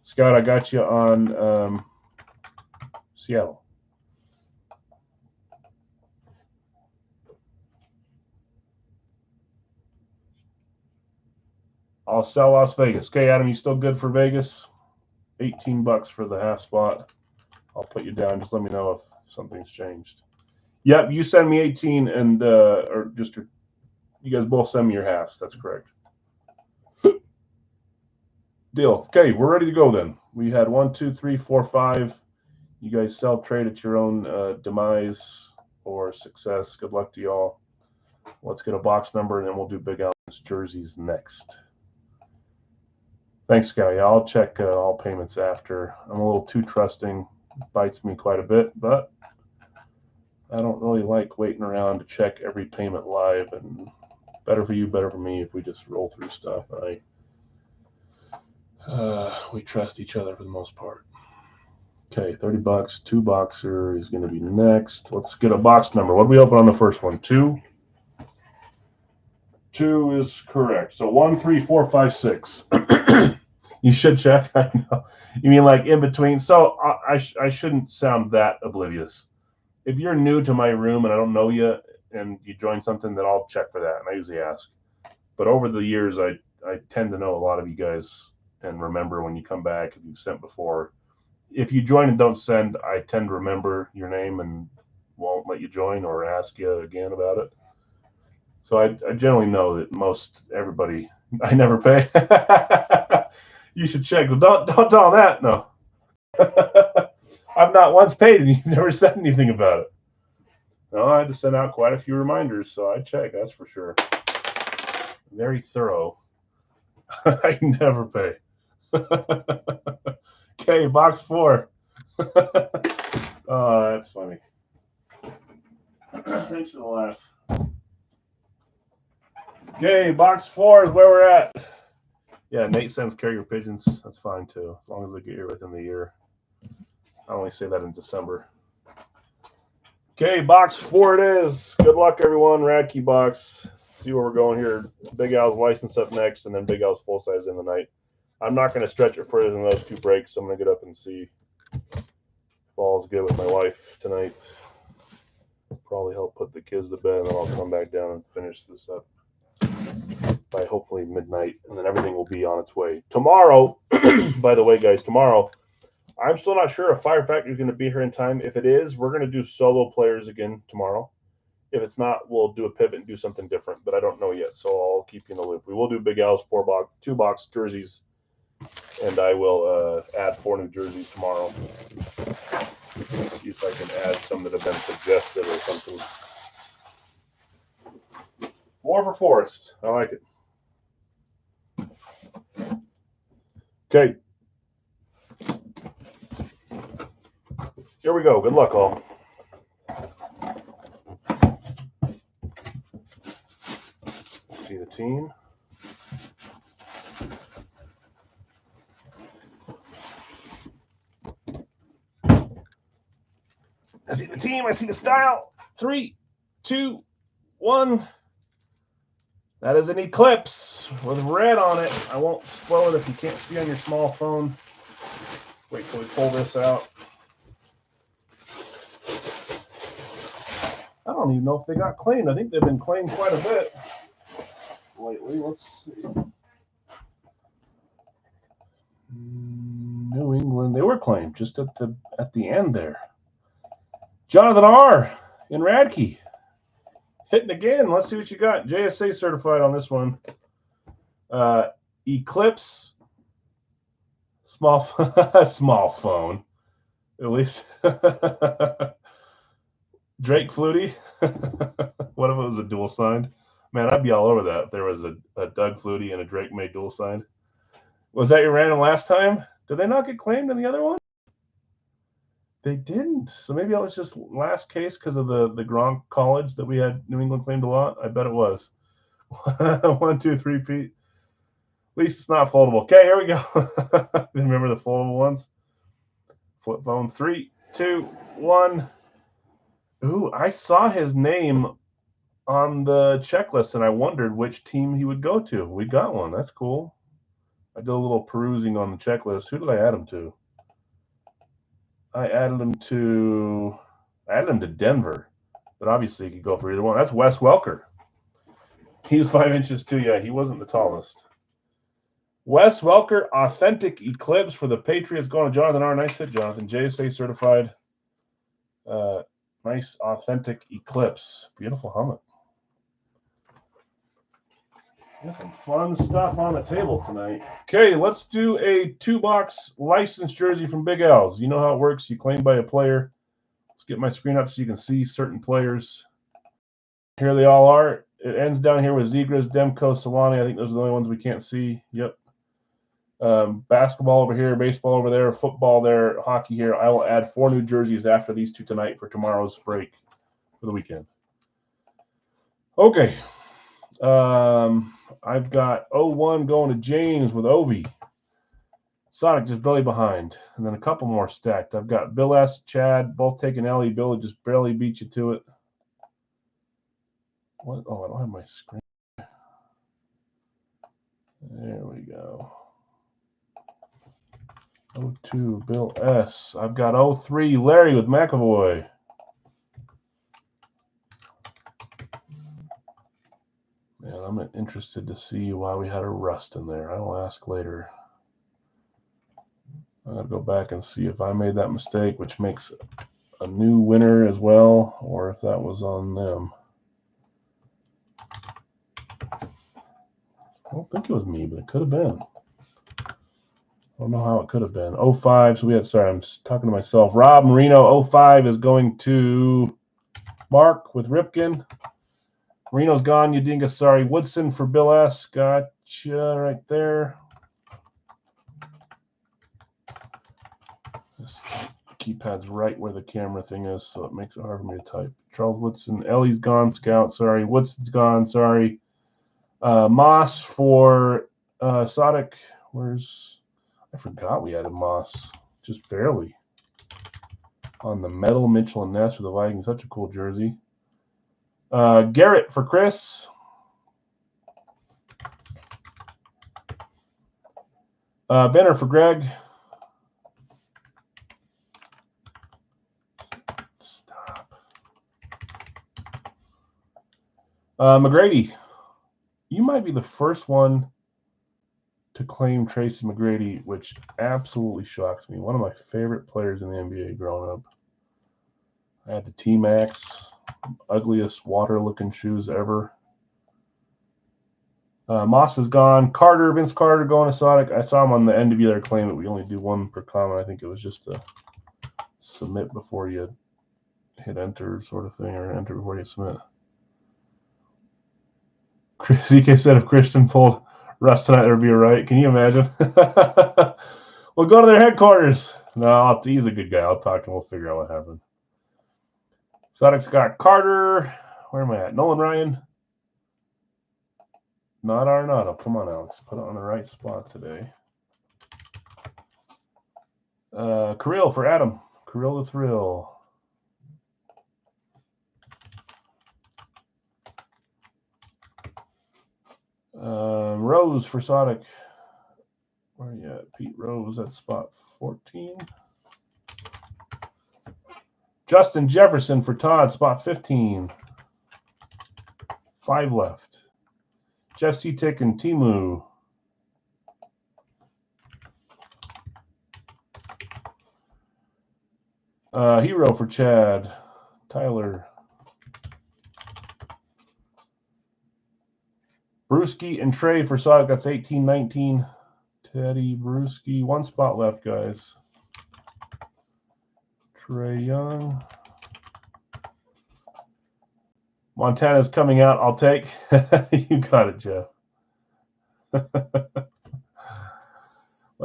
Scott, I got you on Seattle. I'll sell Las Vegas. Okay, Adam, you still good for Vegas? $18 for the half spot. I'll put you down. Just let me know if something's changed. Yep, you send me 18 and or just you guys both send me your halves. That's correct. Deal. Okay, we're ready to go then. We had 1, 2, 3, 4, 5. You guys sell, trade at your own demise or success. Good luck to y'all. Let's get a box number and then we'll do Big Al's jerseys next. Thanks, Scout. Yeah, I'll check all payments after. I'm a little too trusting. It bites me quite a bit, but I don't really like waiting around to check every payment live. And better for you, better for me if we just roll through stuff. We trust each other for the most part. Okay, $30, 2-boxer is going to be next. Let's get a box number. What did we open on the first one? 2? 2 is correct. So 1, 3, 4, 5, 6. You should check. I know. You mean like in between? So I shouldn't sound that oblivious. If you're new to my room and I don't know you and you join something, then I'll check for that. And I usually ask. But over the years, I tend to know a lot of you guys and remember when you come back if you've sent before. If you join and don't send, I tend to remember your name and won't let you join or ask you again about it. So I generally know that most everybody, I never pay. You should check. Don't tell that. No. I've not once paid and you've never said anything about it. No, I had to send out quite a few reminders, so I check. That's for sure. Very thorough. I never pay. Okay, box 4. Oh, that's funny. Thanks for the laugh. Okay, box 4 is where we're at. Yeah, Nate sends carrier pigeons. That's fine too, as long as they get here within the year. I only say that in December. Okay, box 4 it is. Good luck, everyone. Radke box. See where we're going here. Big Al's license up next, and then Big Al's full size in the night. I'm not going to stretch it further than those 2 breaks. So I'm going to get up and see if all's good with my wife tonight. Probably help put the kids to bed, and then I'll come back down and finish this up by hopefully midnight, and then everything will be on its way. Tomorrow, by the way, guys, tomorrow, I'm still not sure if Fire Factory is going to be here in time. If it is, we're going to do solo players again tomorrow. If it's not, we'll do a pivot and do something different, but I don't know yet, so I'll keep you in the loop. We will do Big Al's 2-box jerseys, and I will add 4 new jerseys tomorrow. Let's see if I can add some that have been suggested or something. 4 for Forrest. I like it. Okay. Here we go. Good luck, all. Let's see the team. I see the team. I see the style. 3, 2, 1. That is an Eclipse with red on it. I won't spoil it if you can't see on your small phone. Wait till we pull this out. I don't even know if they got claimed. I think they've been claimed quite a bit lately. Let's see. New England. They were claimed just at the end there. Jonathan R. in Radke. Hitting again. Let's see what you got. JSA certified on this one. Eclipse. Small phone. At least. Drake Flutie. What if it was a dual signed? Man, I'd be all over that if there was a Doug Flutie and a Drake May dual signed. Was that your random last time? Did they not get claimed in the other one? They didn't. So maybe that was just last case because of the Gronk college that we had New England claimed a lot. I bet it was. 1, 2, 3, Pete. At least it's not foldable. Okay, here we go. Remember the foldable ones? Flip phone. 3, 2, 1. Ooh, I saw his name on the checklist, and I wondered which team he would go to. We got one. That's cool. I did a little perusing on the checklist. Who did I add him to? I added him to Denver, but obviously he could go for either one. That's Wes Welker. He's 5 inches too. Yeah, he wasn't the tallest. Wes Welker, authentic Eclipse for the Patriots, going to Jonathan R. Nice hit, Jonathan. JSA certified. Nice authentic Eclipse. Beautiful helmet. Got some fun stuff on the table tonight. Okay, let's do a 2-box licensed jersey from Big Al's. You know how it works. You claim by a player. Let's get my screen up so you can see certain players. Here they all are. It ends down here with Zegras, Demko, Solani. I think those are the only ones we can't see. Yep. Basketball over here, baseball over there, football there, hockey here. I will add 4 new jerseys after these 2 tonight for tomorrow's break for the weekend. Okay. I've got 01 going to James with Ovi. Sonic just barely behind. And then a couple more stacked. I've got Bill S., Chad, both taking Ellie. Bill just barely beat you to it. What? Oh, I don't have my screen. There we go. 02, Bill S. I've got 03, Larry with McAvoy. Man, I'm interested to see why we had a rust in there. I will ask later. I'm going to go back and see if I made that mistake, which makes a new winner as well, or if that was on them. I don't think it was me, but it could have been. I don't know how it could have been. 05, so we had, sorry, I'm talking to myself. Rob Marino, 05 is going to Mark with Ripken. Marino's gone. Udinga, sorry. Woodson for Bill S. Gotcha right there. This keypad's right where the camera thing is, so it makes it hard for me to type. Charles Woodson. Ellie's gone. Scout, sorry. Woodson's gone. Sorry. Moss for Sodic. I forgot we added Moss. Just barely. On the metal, Mitchell and Ness for the Vikings. Such a cool jersey. Garrett for Chris. Benner for Greg. Stop. McGrady. You might be the first one to claim Tracy McGrady, which absolutely shocks me. One of my favorite players in the NBA growing up. I had the T-Max, ugliest water-looking shoes ever. Moss is gone. Vince Carter going to Sonic. I saw him on the end of their claim that we only do one per comment. I think it was just to submit before you hit enter sort of thing, or enter before you submit. ZK said if Christian pulled Russ tonight, there'd be a riot. Can you imagine? We'll go to their headquarters. No, he's a good guy. I'll talk to him. We'll figure out what happened. Sonic's got Carter. Where am I at? Nolan Ryan. Not Arenado. Come on, Alex. Put it on the right spot today. Kirill for Adam. Kirill the Thrill. Rose for Sonic. Where are you at? Pete Rose at spot 14. Justin Jefferson for Todd, spot 15. 5 left. Jeff Seatick and Timu. Hero for Chad. Tyler. Brewski and Trey for Sonic. That's 18-19. Teddy Brewski. 1 spot left, guys. Trey Young. Montana's coming out. I'll take. You got it, Jeff. Love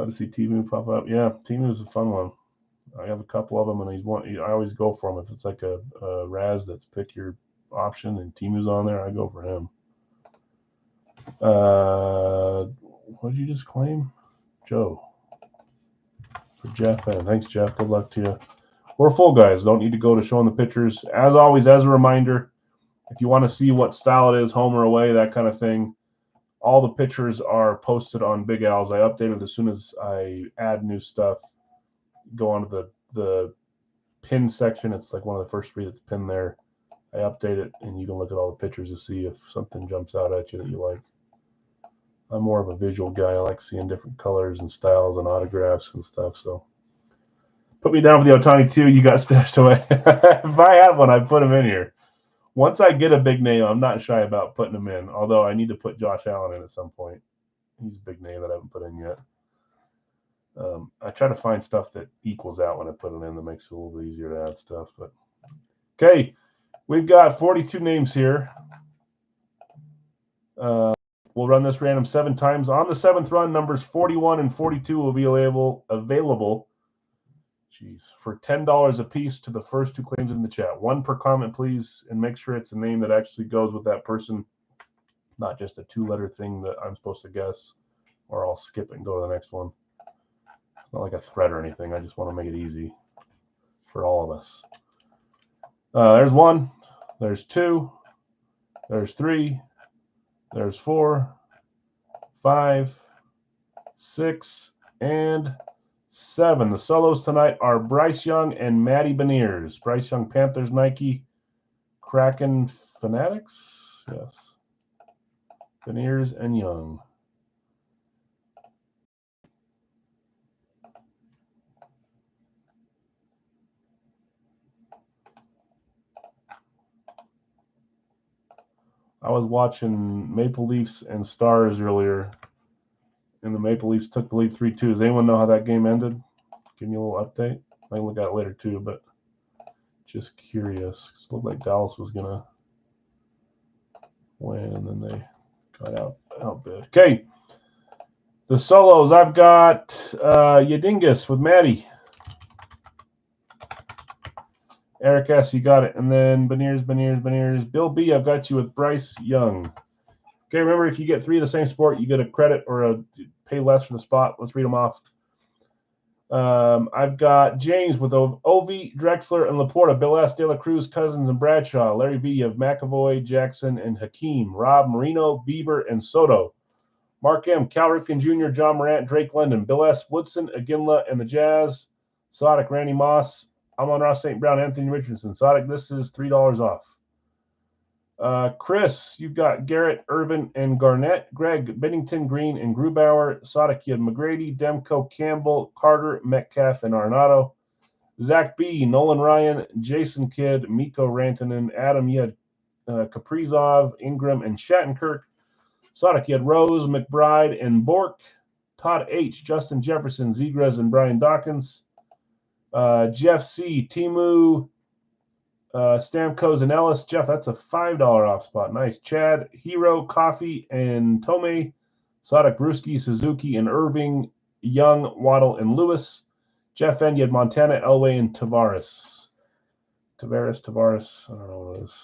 to see Timu pop up. Yeah, Timu's a fun one. I have a couple of them, and I always go for him. If it's like a Raz that's pick your option and Timu's on there, I go for him. What did you just claim? Joe. For Jeff. And thanks, Jeff. Good luck to you. We're full, guys. Don't need to go to showing the pictures. As always, as a reminder, if you want to see what style it is, home or away, that kind of thing, all the pictures are posted on Big Al's. I update it as soon as I add new stuff. Go on to the pin section. It's like one of the first 3 that's pinned there. I update it, and you can look at all the pictures to see if something jumps out at you that you like. I'm more of a visual guy. I like seeing different colors and styles and autographs and stuff. So put me down for the Ohtani too. You got stashed away. If I had one, I'd put him in here. Once I get a big name, I'm not shy about putting him in. Although I need to put Josh Allen in at some point. He's a big name that I haven't put in yet. I try to find stuff that equals out when I put it in that makes it a little bit easier to add stuff. But okay, we've got 42 names here. We'll run this random 7 times. On the 7th run, numbers 41 and 42 will be available for $10 a piece to the first 2 claims in the chat. 1 per comment, please, and make sure it's a name that actually goes with that person, not just a 2-letter thing that I'm supposed to guess, or I'll skip it and go to the next one. It's not like a threat or anything. I just want to make it easy for all of us. There's 1. There's 2. There's 3. There's 4, 5, 6, and 7. The solos tonight are Bryce Young and Matty Beniers. Bryce Young, Panthers, Nike, Kraken, Fanatics. Yes. Beniers and Young. I was watching Maple Leafs and Stars earlier, and the Maple Leafs took the lead 3-2. Does anyone know how that game ended? Give me a little update. I can look at it later too, but Just curious. It looked like Dallas was going to win, and then they got outbid. Okay. The solos, I've got Yadingus with Maddie. Eric S., you got it. And then Beniers. Bill B., I've got you with Bryce Young. Okay, remember, if you get 3 of the same sport, you get a credit or a pay less for the spot. Let's read them off. I've got James with Ovi, Drexler, and Laporta. Bill S., De La Cruz, Cousins, and Bradshaw. Larry V., you have McAvoy, Jackson, and Hakeem. Rob, Marino, Bieber, and Soto. Mark M., Cal Ripken Jr., John Morant, Drake London. Bill S., Woodson, Aginla, and the Jazz. Sodic, Randy Moss, Amon-Ra St. Brown, Anthony Richardson. Sodic, this is $3 off. Chris, you've got Garrett, Irvin, and Garnett. Greg, Bennington, Green, and Grubauer. Sodic, you have McGrady, Demko, Campbell, Carter, Metcalf, and Arenado. Zach B., Nolan Ryan, Jason Kidd, Mikko Rantanen. Adam, you had Kaprizov, Ingram, and Shattenkirk. Sodic, you had Rose, McBride, and Bork. Todd H., Justin Jefferson, Zegras, and Brian Dawkins. Jeff C., Timu, Stamkos, and Ellis. Jeff, that's a $5 off spot. Nice. Chad, Hero, Coffee, and Tomei. Sodic, Brewski, Suzuki, and Irving, Young, Waddle, and Lewis. Jeff N., you had Montana, Elway, and Tavares. Tavares. I don't know what it is.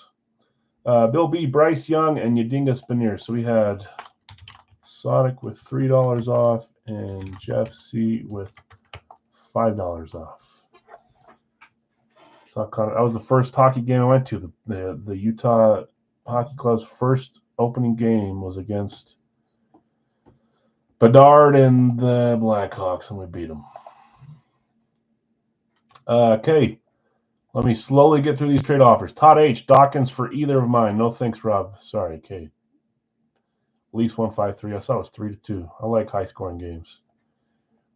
Bill B., Bryce Young, and Yadingus Beniers. So we had Sodic with $3 off and Jeff C. with $5 off. So that was the first hockey game I went to. The Utah Hockey Club's first opening game was against Bedard and the Blackhawks, and we beat them. Okay. Let me slowly get through these trade offers. Todd H., Dawkins for either of mine. No thanks, Rob. Sorry, Kate. At least 153. I saw it was 3-2. I like high-scoring games.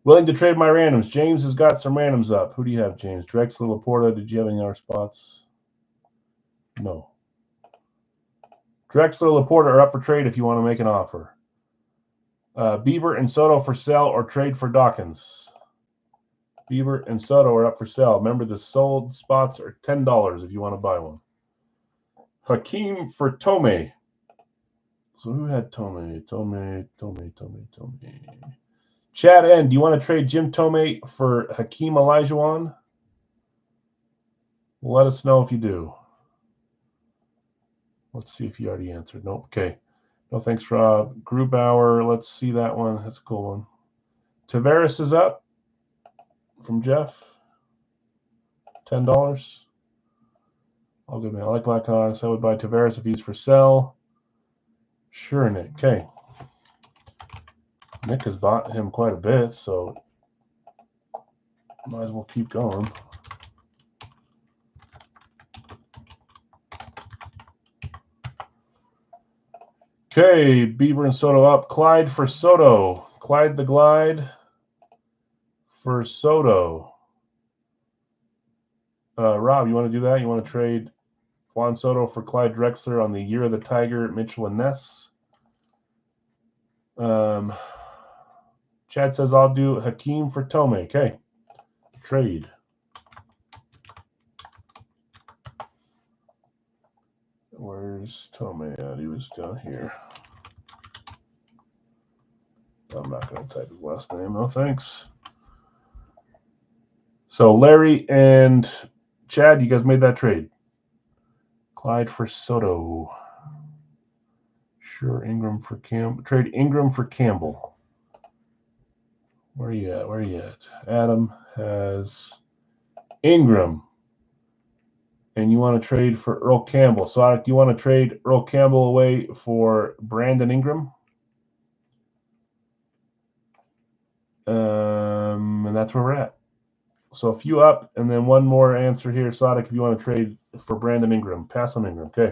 Willing to trade my randoms. James has got some randoms up. Who do you have, James? Drexler, Laporta. Did you have any other spots? No. Drexler, Laporta are up for trade if you want to make an offer. Bieber and Soto for sale or trade for Dawkins. Bieber and Soto are up for sale. Remember, the sold spots are $10 if you want to buy one. Hakeem for Tomei. So who had Tomei? Tomei. Chad N., do you want to trade Jim Tomei for Hakeem Olajuwon? Let us know if you do. Let's see if you already answered. Nope. Okay. No thanks, Rob. Grubauer. Let's see that one. That's a cool one. Tavares is up. From Jeff, $10. All good, man. I like Blackhawks. I would buy Tavares if he's for sale. Sure, Nick. Okay. Nick has bought him quite a bit, so might as well keep going. Okay, Bieber and Soto up. Clyde for Soto. Clyde the Glide for Soto. Rob, you want to do that? You want to trade Juan Soto for Clyde Drexler on the Year of the Tiger, Mitchell and Ness? Chad says I'll do Hakeem for Tomei. Okay. Trade. Where's Tomei at? He was down here. I'm not going to type his last name. No, thanks. So Larry and Chad, you guys made that trade. Clyde for Soto. Sure, Ingram for Campbell. Trade Ingram for Campbell. Where are you at? Adam has Ingram. And you want to trade for Earl Campbell. So do you want to trade Earl Campbell away for Brandon Ingram? And that's where we're at. So a few up, and then one more answer here, Sodic, if you want to trade for Brandon Ingram. Pass on Ingram. Okay.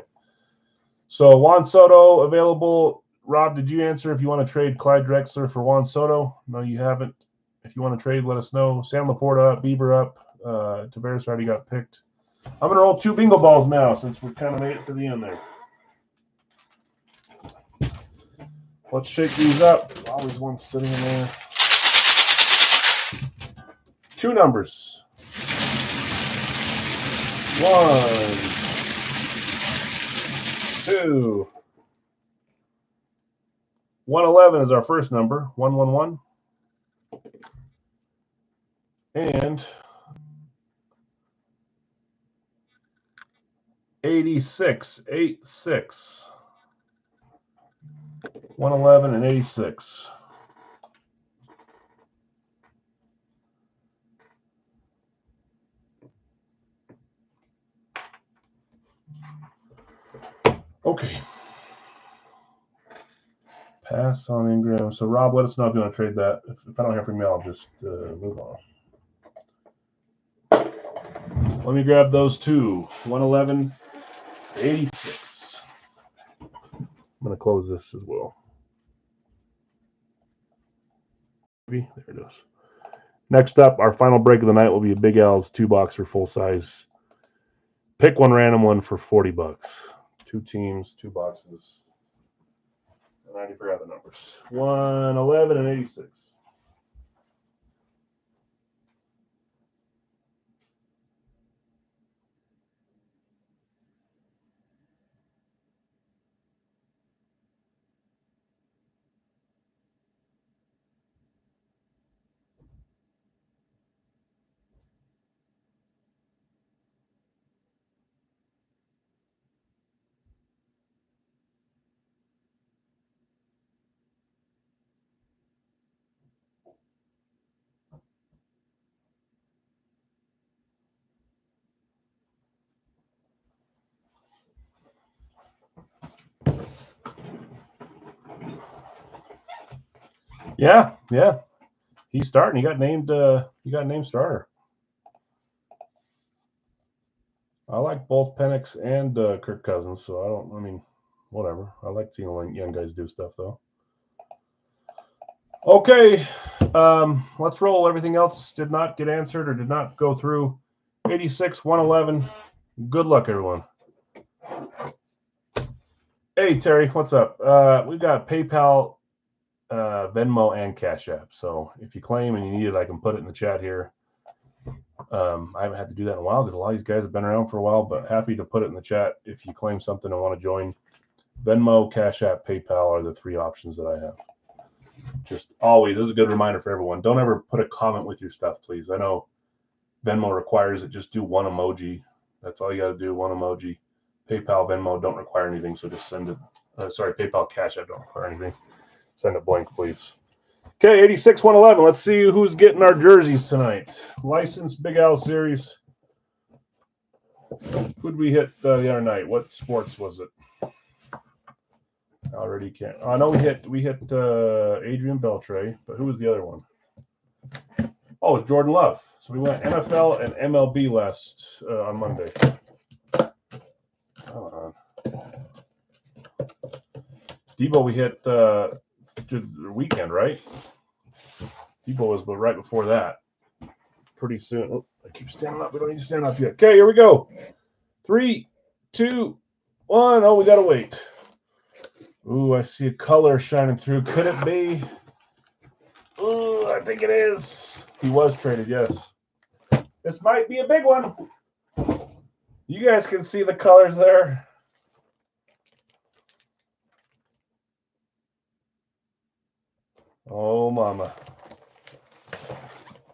So Juan Soto available. Rob, did you answer if you want to trade Clyde Drexler for Juan Soto? No, you haven't. If you want to trade, let us know. Sam Laporta up, Bieber up. Tavares already got picked. I'm going to roll 2 bingo balls now since we kind of made it to the end there. Let's shake these up. Always one sitting in there. 2 numbers. 1, 2. 111 is our first number. 111. And 86. 86. 111 and 86. Okay. Pass on Ingram. So, Rob, let us know if you want to trade that. If I don't hear from you, I'll just move on. Let me grab those two. 111, 86. I'm going to close this as well. There it is. Next up, our final break of the night will be a Big Al's 2-box for full size. Pick one random one for $40. 2 teams, 2 boxes. And I already forgot the numbers. 111 and 86. Yeah. He's starting. He got named starter. I like both Penix and Kirk Cousins, so whatever. I like seeing young guys do stuff, though. Okay, let's roll. Everything else did not get answered or did not go through. 86, 111. Good luck, everyone. Hey, Terry, what's up? We've got PayPal, Venmo, and Cash App. So if you claim and you need it, I can put it in the chat here. I haven't had to do that in a while because a lot of these guys have been around for a while, but happy to put it in the chat if you claim something and want to join. Venmo, Cash App, PayPal are the 3 options that I have. Just always, this is a good reminder for everyone. Don't ever put a comment with your stuff, please. I know Venmo requires it. Just do one emoji. That's all you got to do, one emoji. PayPal, Venmo don't require anything, so just send it. PayPal, Cash App don't require anything. Send it blank, please. Okay, 86, 111. Let's see who's getting our jerseys tonight. Licensed Big Al Series. Who'd we hit the other night? What sports was it? I already can't. I know we hit Adrian Beltre, but who was the other one? Oh, it's Jordan Love. So we went NFL and MLB last on Monday. Hold on. Debo, we hit the weekend, right? Debo was right before that. Pretty soon. Oh, I keep standing up. We don't need to stand up yet. Okay, here we go. 3, 2, 1. Oh, we got to wait. Ooh, I see a color shining through. Could it be? Ooh, I think it is. He was traded, yes. This might be a big one. You guys can see the colors there. Oh, mama.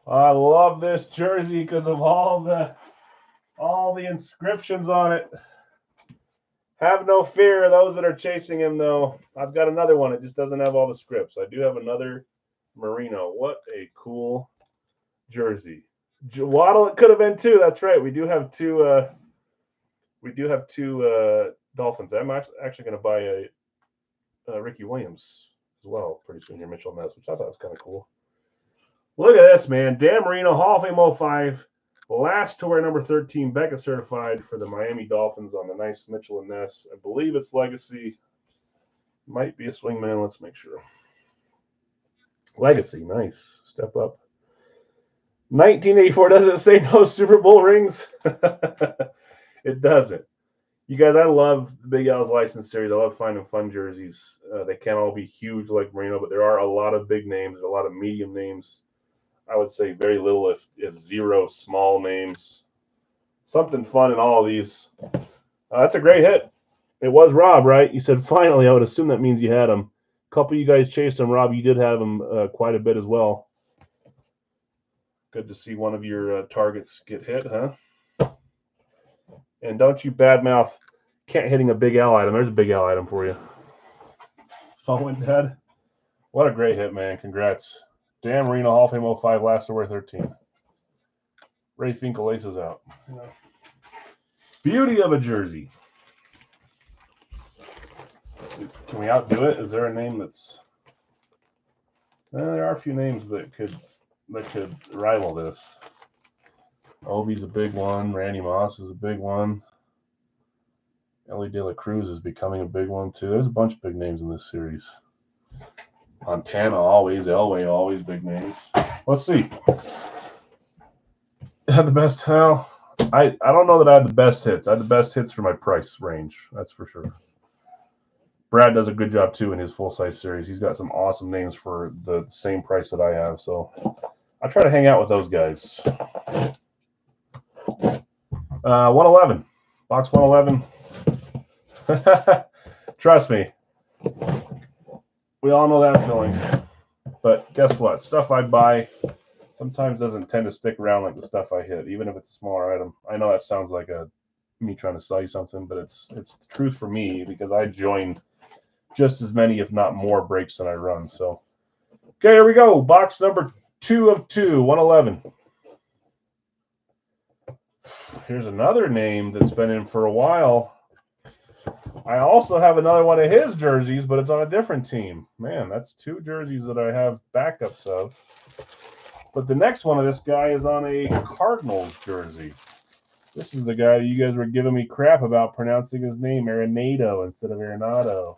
I love this jersey because of all the inscriptions on it. Have no fear, those that are chasing him, though. I've got another one. It just doesn't have all the scripts. I do have another Merino. What a cool jersey. Waddle, it could have been 2. That's right. We do have 2. We do have 2 Dolphins. I'm actually going to buy a Ricky Williams as well pretty soon here, Mitchell Ness, which I thought was kind of cool. Look at this, man. Dan Marino, Hall of Fame 05. Last to wear number 13, Becca certified for the Miami Dolphins on the nice Mitchell and Ness. I believe it's Legacy. Might be a swingman. Let's make sure. Legacy, nice. Step up. 1984, does it say no Super Bowl rings? It doesn't. You guys, I love the Big Al's License Series. I love finding fun jerseys. They can't all be huge like Marino, but there are a lot of big names, a lot of medium names. I would say very little, if 0 small names. something fun in all of these. That's a great hit. It was Rob, right? You said finally. I would assume that means you had him. A couple of you guys chased him. Rob, you did have him quite a bit as well. Good to see one of your targets get hit, huh? And don't you badmouth can't hitting a Big L item. There's a Big L item for you. Phone went dead. What a great hit, man. Congrats. Dan Marino, Hall of Fame 05, last over 13. Ray Finkel aces out. Yeah. Beauty of a jersey. Can we outdo it? Is there a name that's... there are a few names that could rival this. Ovi's a big one. Randy Moss is a big one. Ellie De La Cruz is becoming a big one, too. There's a bunch of big names in this series. Montana, always. Elway, always big names. Let's see. Had the best... Well, I don't know that I had the best hits. I had the best hits for my price range. That's for sure. Brad does a good job, too, in his full-size series. He's got some awesome names for the same price that I have, so I try to hang out with those guys. 111. Box 111. Trust me. We all know that feeling. But guess what? Stuff I buy sometimes doesn't tend to stick around like the stuff I hit, even if it's a smaller item. I know that sounds like me trying to sell you something, but it's the truth for me because I join just as many, if not more, breaks than I run. So, okay, here we go. Box number 2 of 2, 111. Here's another name that's been in for a while. I also have another one of his jerseys, but it's on a different team. Man, that's 2 jerseys that I have backups of. But the next one of this guy is on a Cardinals jersey. This is the guy you guys were giving me crap about pronouncing his name, Arenado, instead of Arenado.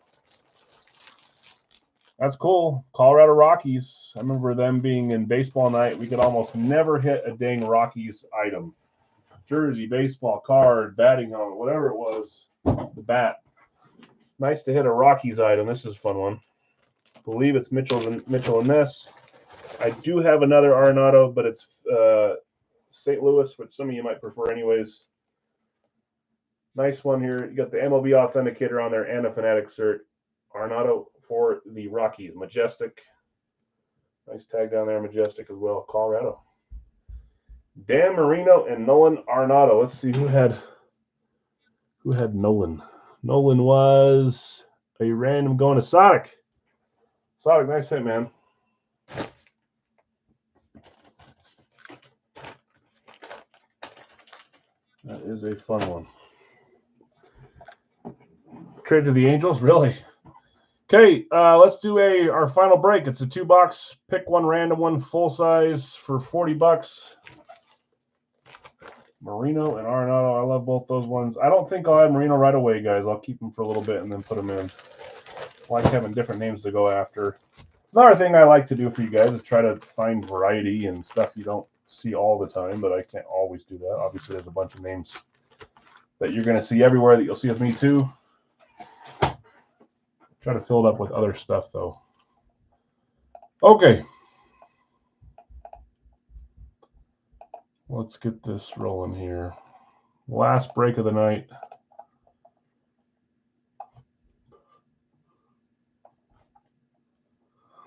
That's cool. Colorado Rockies. I remember them being in baseball night. We could almost never hit a dang Rockies item. Jersey, baseball, card, batting helmet, whatever it was. The bat. Nice to hit a Rockies item. This is a fun one. I believe it's Mitchell in this. I do have another Arenado, but it's St. Louis, which some of you might prefer anyways. Nice one here. You got the MLB Authenticator on there and a Fanatic cert. Arenado for the Rockies. Majestic. Nice tag down there, Majestic as well. Colorado. Dan Marino and Nolan Arenado. Let's see who had Nolan. Nolan was a random going to Sonic. Sonic, nice hit, man. That is a fun one. Trade to the Angels? Really? Okay, let's do our final break. It's a 2-box, pick one random one, full size for $40. Marino and Arenado. I love both those ones. I don't think I'll have Marino right away, guys. I'll keep them for a little bit and then put them in. I like having different names to go after. It's another thing I like to do for you guys is try to find variety and stuff you don't see all the time, but I can't always do that. Obviously, there's a bunch of names that you're going to see everywhere that you'll see with me too. Try to fill it up with other stuff, though. Okay. Let's get this rolling here. Last break of the night.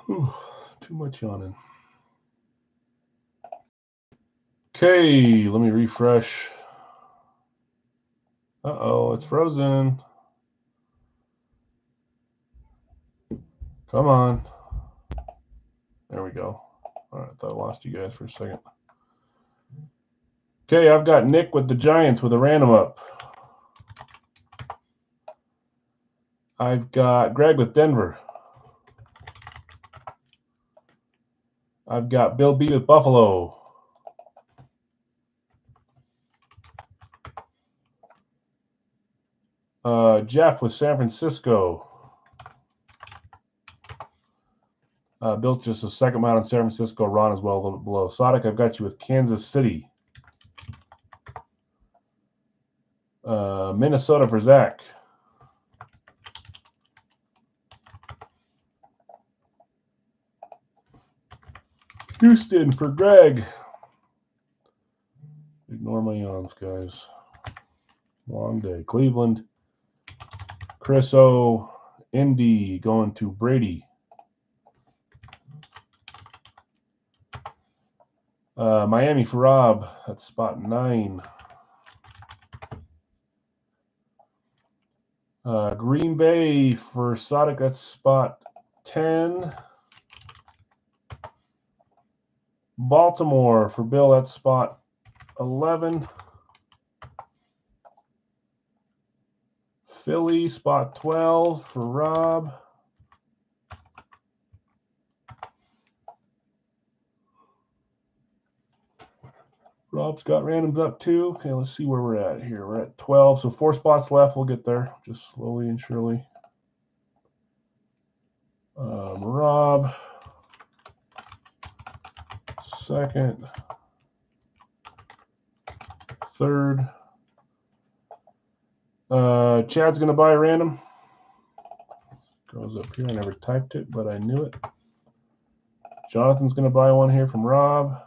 Whew, too much yawning. Okay, let me refresh. Uh-oh, it's frozen. Come on. There we go. All right, I thought I lost you guys for a second. Okay, I've got Nick with the Giants with a random up. I've got Greg with Denver. I've got Bill B with Buffalo. Jeff with San Francisco. Built just a second mount in San Francisco. Ron as well, a little bit below. Sonic, I've got you with Kansas City. Minnesota for Zach. Houston for Greg. Ignore my yawns. off, guys. Long day. Cleveland. Chris O. Indy going to Brady. Miami for Rob. That's spot 9. Green Bay for Sodic. That's spot 10. Baltimore for Bill. That's spot 11. Philly, spot 12 for Rob. Rob's got randoms up too. Okay, let's see where we're at here. We're at 12, so 4 spots left. We'll get there just slowly and surely. Rob, second, third. Chad's going to buy a random. Goes up here. I never typed it, but I knew it. Jonathan's going to buy one here from Rob.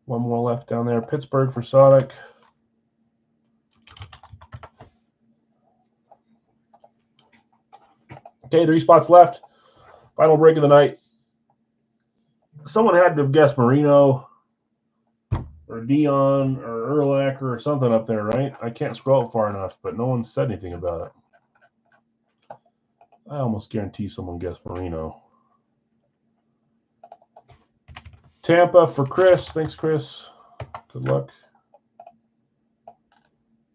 One more left down there. Pittsburgh for Sonic. Okay, 3 spots left. Final break of the night. Someone had to have guessed Marino or Dion or Urlacher or something up there, right? I can't scroll far enough, but no one said anything about it. I almost guarantee someone guessed Marino. Tampa for Chris. Thanks, Chris. Good luck.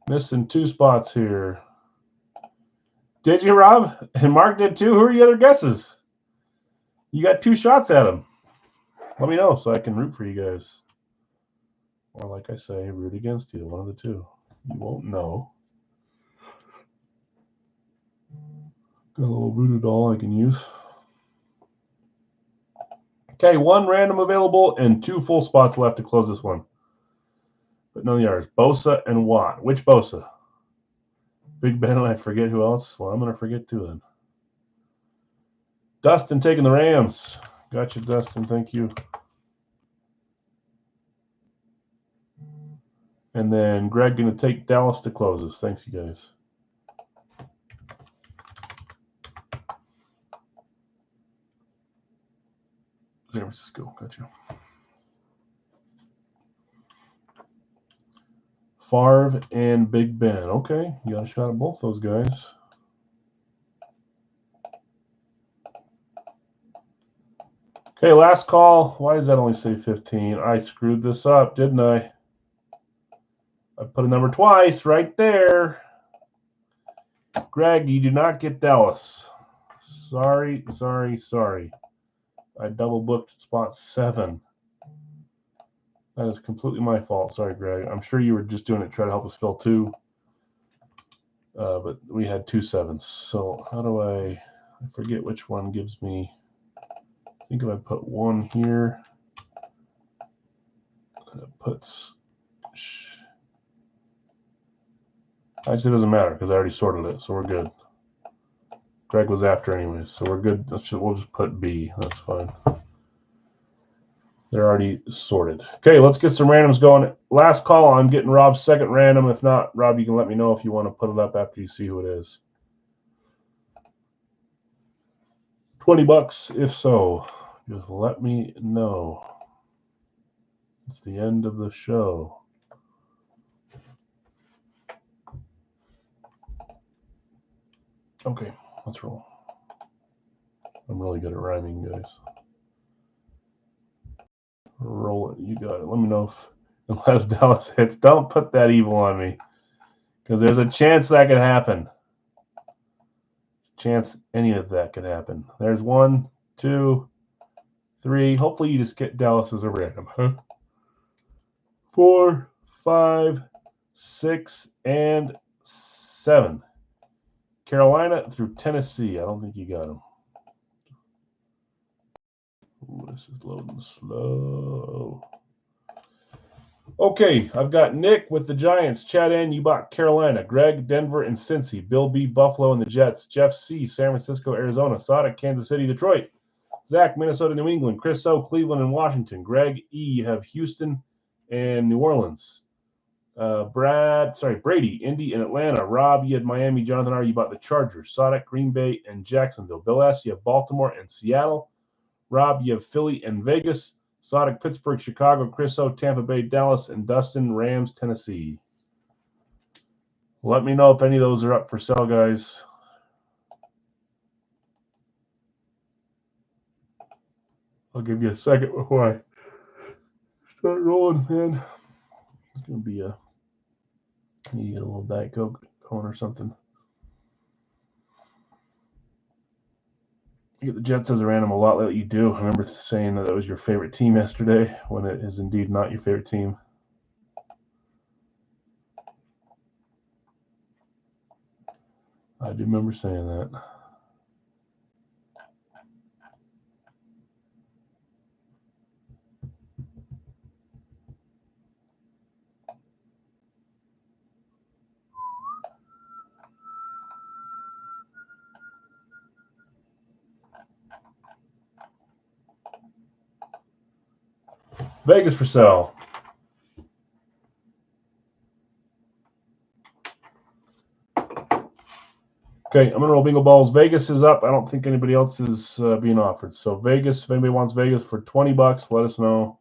Missing 2 spots here. Did you, Rob? And Mark did too. Who are your other guesses? You got 2 shots at them. Let me know so I can root for you guys. Or like I say, root against you. One of the 2. You won't know. Got a little voodoo doll I can use. Okay, 1 random available and 2 full spots left to close this one. But none of the others. Bosa and Watt. Which Bosa? Big Ben and I forget who else? Well, I'm going to forget too then. Dustin taking the Rams. Gotcha, Dustin. Thank you. And then Greg going to take Dallas to close this. Thanks, you guys. San Francisco. Gotcha. Favre and Big Ben. Okay, you got a shot at both those guys. Okay, last call. Why does that only say 15? I screwed this up, didn't I? I put a number twice right there. Greg, you do not get Dallas. Sorry. I double booked spot 7. That is completely my fault. Sorry, Greg. I'm sure you were just doing it to try to help us fill 2. But we had 2 7s. So how do I forget which one gives me, I think if I put 1 here, it puts, actually it doesn't matter because I already sorted it, so we're good. Greg was after anyways, so we're good. We'll just put B. That's fine. They're already sorted. Okay, let's get some randoms going. Last call. I'm getting Rob's second random. If not, Rob, you can let me know if you want to put it up after you see who it is. $20 if so. Just let me know. It's the end of the show. Okay, let's roll. I'm really good at rhyming, guys. Roll it. You got it. Let me know if, unless Dallas hits. Don't put that evil on me, because there's a chance that could happen. Chance any of that could happen. There's 1, 2, 3. Hopefully you just get Dallas as a random. Huh? 4, 5, 6, and 7. Carolina through Tennessee. I don't think you got them. Ooh, this is loading slow. Okay, I've got Nick with the Giants. Chad N, you bought Carolina. Greg, Denver, and Cincy. Bill B, Buffalo, and the Jets. Jeff C, San Francisco, Arizona. Sodic, Kansas City, Detroit. Zach, Minnesota, New England. Chris O, Cleveland, and Washington. Greg E, you have Houston and New Orleans. Brady, Indy, and Atlanta. Rob, you had Miami. Jonathan R., you bought the Chargers. Sodic, Green Bay, and Jacksonville. Bill S., you have Baltimore and Seattle. Rob, you have Philly and Vegas. Sodic, Pittsburgh, Chicago. Chris O., Tampa Bay, Dallas, and Dustin, Rams, Tennessee. Let me know if any of those are up for sale, guys. I'll give you a second before I start rolling, man. It's going to be a... You get a little Diet Coke going or something. You get the Jets as a random a lot lately. You do. I remember saying that was your favorite team yesterday when it is indeed not your favorite team. I do remember saying that. Vegas for sale. Okay, I'm going to roll bingo balls. Vegas is up. I don't think anybody else is being offered. So Vegas, if anybody wants Vegas for $20, let us know.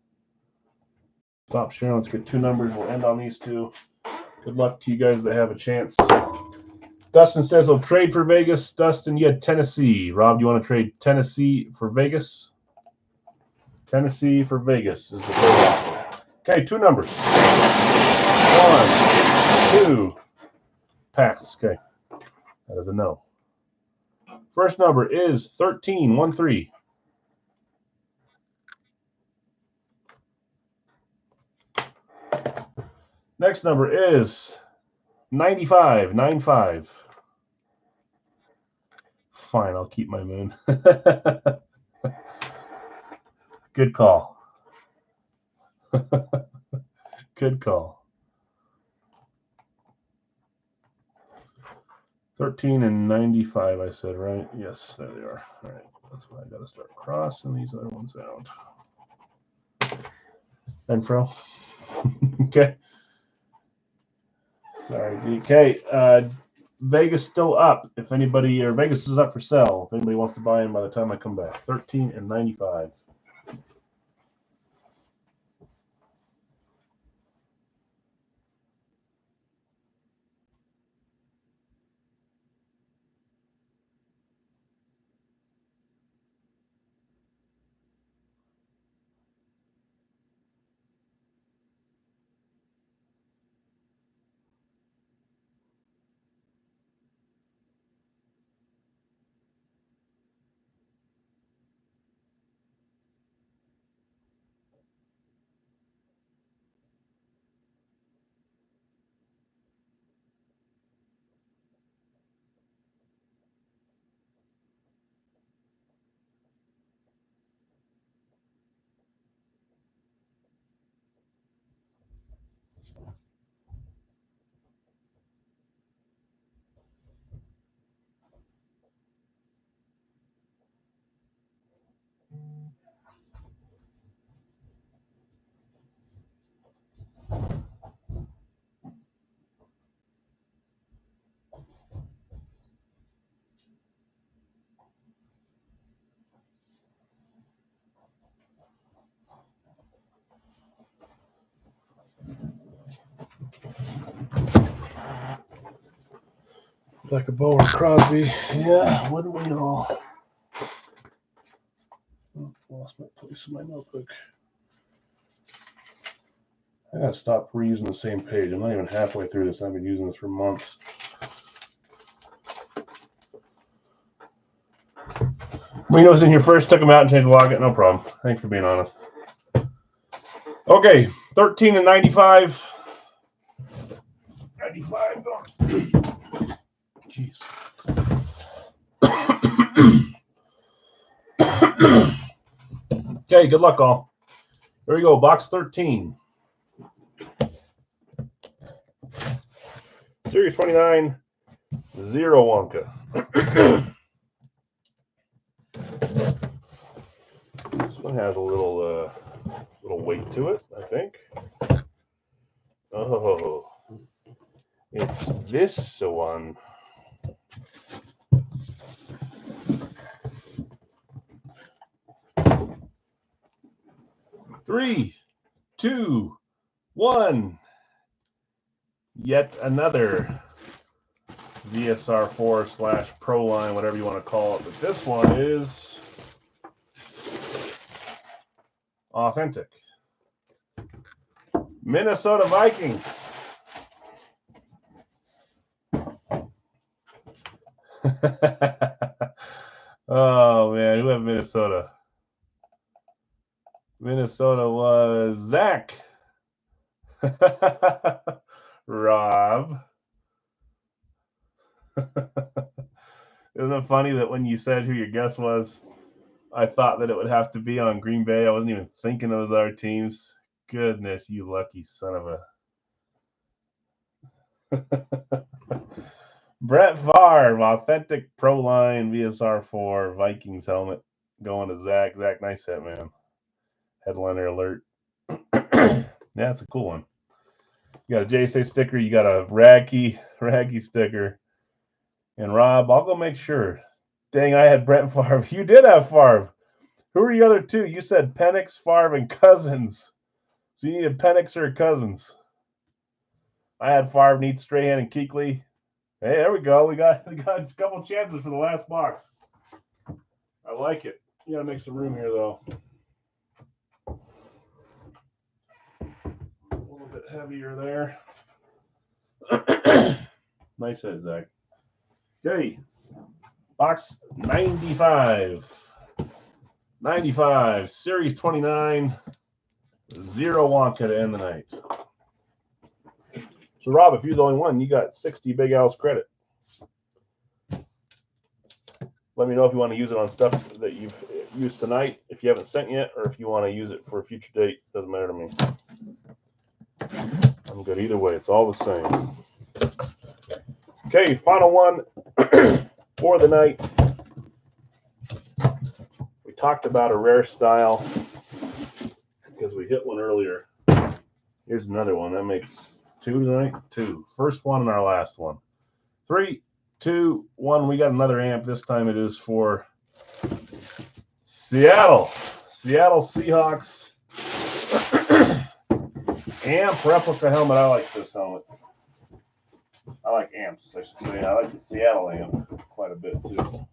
Stop sharing. Let's get 2 numbers. We'll end on these 2. Good luck to you guys that have a chance. Dustin says he'll trade for Vegas. Dustin, you had Tennessee. Rob, you want to trade Tennessee for Vegas? Tennessee for Vegas is the trade offer. Okay, 2 numbers. 1, 2. Pass. Okay. That is a no. First number is 1313. Next number is 9595. Fine, I'll keep my moon. Good call. Good call. 13 and 95, I said, right? Yes, there they are. All right, that's why I got to start crossing these other ones out. And Fro. Okay. Sorry, DK. Vegas still up. If anybody, or Vegas is up for sale. If anybody wants to buy in by the time I come back. 13 and 95. Like a Bower Crosby. Yeah, what do we know? Oh, lost my place in my notebook. I gotta stop reusing the same page. I'm not even halfway through this. I've been using this for months. Marino's in here first. Took him out and changed the login. No problem. Thanks for being honest. Okay, 13 and 95. 95 going. Jeez. Okay, good luck, all. Here we go. Box 13. Series 29, 0 Wonka. This one has a little weight to it, I think. Oh, it's this one. Three, two, one. Yet another VSR4 / Pro Line, whatever you want to call it. But this one is authentic. Minnesota Vikings. Oh, man. Who had Minnesota? Minnesota was Zach. Rob. Isn't it funny that when you said who your guess was, I thought that it would have to be on Green Bay. I wasn't even thinking it was our teams. Goodness, you lucky son of a. Brett Favre, authentic Pro Line VSR4 Vikings helmet going to Zach. Zach, nice hit, man. Headliner alert. Yeah, it's a cool one. You got a JSA sticker. You got a raggy sticker. And Rob, I'll go make sure. Dang, I had Brett Favre. You did have Favre. Who are the other two? You said Penix, Favre, and Cousins. So you needed Penix or Cousins. I had Favre, Neat, Strahan, and Kuechly. Hey, there we go. We got a couple chances for the last box. I like it. You got to make some room here, though. A little bit heavier there. Nice head, Zach. Okay. Box 95. 95. Series 29. 0 Wonka to end the night. So, Rob, if you're the only one, you got 60 Big Al's credit. Let me know if you want to use it on stuff that you've used tonight, if you haven't sent yet, or if you want to use it for a future date. Doesn't matter to me. I'm good either way. It's all the same. Okay, final one for the night. We talked about a rare style because we hit one earlier. Here's another one. That makes 2 tonight. 2. First one and our last one. 3, 2, 1. We got another amp. This time it is for Seattle. Seattle Seahawks amp replica helmet. I like this helmet. I like amps, I should say. I like the Seattle amp quite a bit too.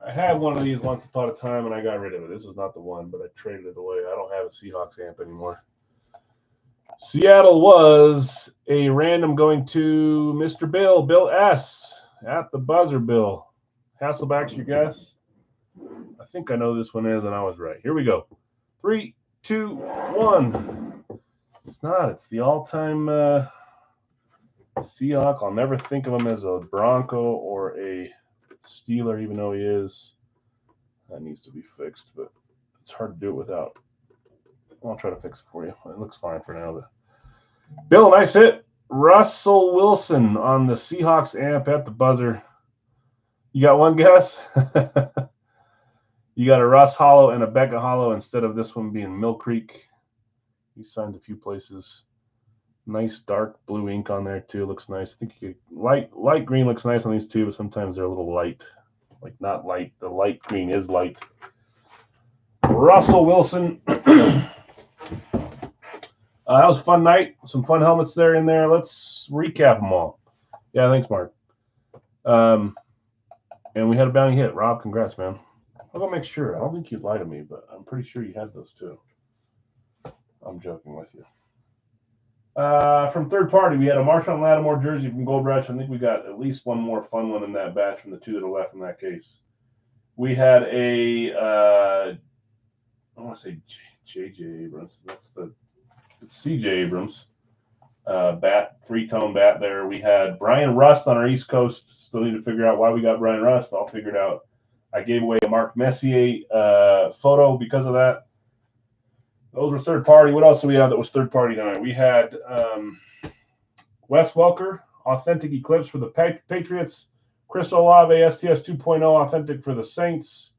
I had one of these once upon a time and I got rid of it. This is not the one, but I traded it away. I don't have a Seahawks amp anymore. Seattle was a random going to Mr. Bill S. At the buzzer, Bill. Hasselback's your guess? I think I know this one is, and I was right. Here we go. 3, 2, 1. It's not. It's the all-time Seahawk. I'll never think of him as a Bronco or a Steeler, even though he is. That needs to be fixed, but it's hard to do it without. I'll try to fix it for you. It looks fine for now. Bill, nice hit. Russell Wilson on the Seahawks amp at the buzzer. You got one guess? You got a Russ Hollow and a Becca Hollow instead of this one being Mill Creek. He signed a few places. Nice dark blue ink on there too. Looks nice. I think you could, light green looks nice on these two, but sometimes they're a little light. Like not light. The light green is light. Russell Wilson. That was a fun night. Some fun helmets there in there. Let's recap them all. Yeah, thanks, Mark. And we had a bounty hit. Rob, congrats, man. I'll go make sure. I don't think you'd lie to me, but I'm pretty sure you had those too. I'm joking with you. From third party, we had a Marshawn Lattimore jersey from Gold Rush. I think we got at least one more fun one in that batch from the two that are left in that case. We had a, I want to say J.J. Abrams. That's the C.J. Abrams bat, 3-tone bat there. We had Brian Rust on our East Coast. Still need to figure out why we got Brian Rust. I'll figure it out. I gave away a Mark Messier photo because of that. Those were third party. What else do we have that was third party tonight? We had Wes Welker, authentic Eclipse for the Patriots. Chris Olave, STS 2.0, authentic for the Saints.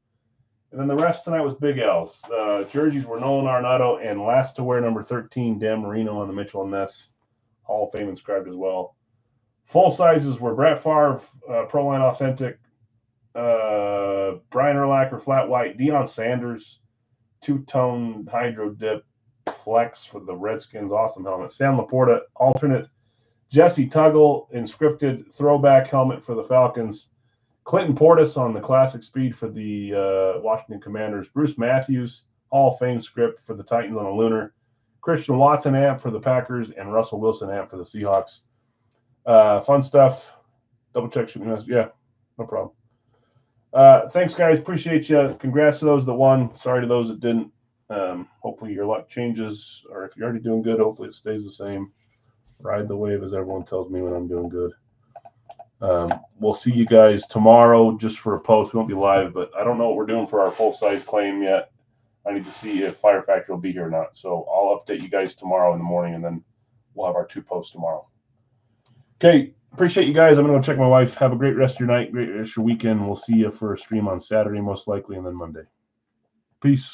And then the rest tonight was Big L's. Jerseys were Nolan Arenado and last to wear number 13, Dan Marino on the Mitchell and Ness. Hall of Fame inscribed as well. Full sizes were Brett Favre, Proline Authentic, Brian Urlacher, Flat White, Deion Sanders, two-tone Hydro Dip Flex for the Redskins, awesome helmet. Sam Laporta, alternate. Jesse Tuggle, inscripted throwback helmet for the Falcons. Clinton Portis on the classic speed for the Washington Commanders. Bruce Matthews, Hall of Fame script for the Titans on a Lunar. Christian Watson amp for the Packers, and Russell Wilson amp for the Seahawks. Fun stuff. Double check. Yeah, no problem. Thanks, guys. Appreciate you. Congrats to those that won. Sorry to those that didn't. Hopefully your luck changes, or if you're already doing good, hopefully it stays the same. Ride the wave, as everyone tells me when I'm doing good. We'll see you guys tomorrow just for a post. We won't be live, but I don't know what we're doing for our full-size claim yet. I need to see if Fire Factory will be here or not. So I'll update you guys tomorrow in the morning, and then we'll have our 2 posts tomorrow. Okay, appreciate you guys. I'm going to go check my wife. Have a great rest of your night, great rest of your weekend. We'll see you for a stream on Saturday most likely, and then Monday. Peace.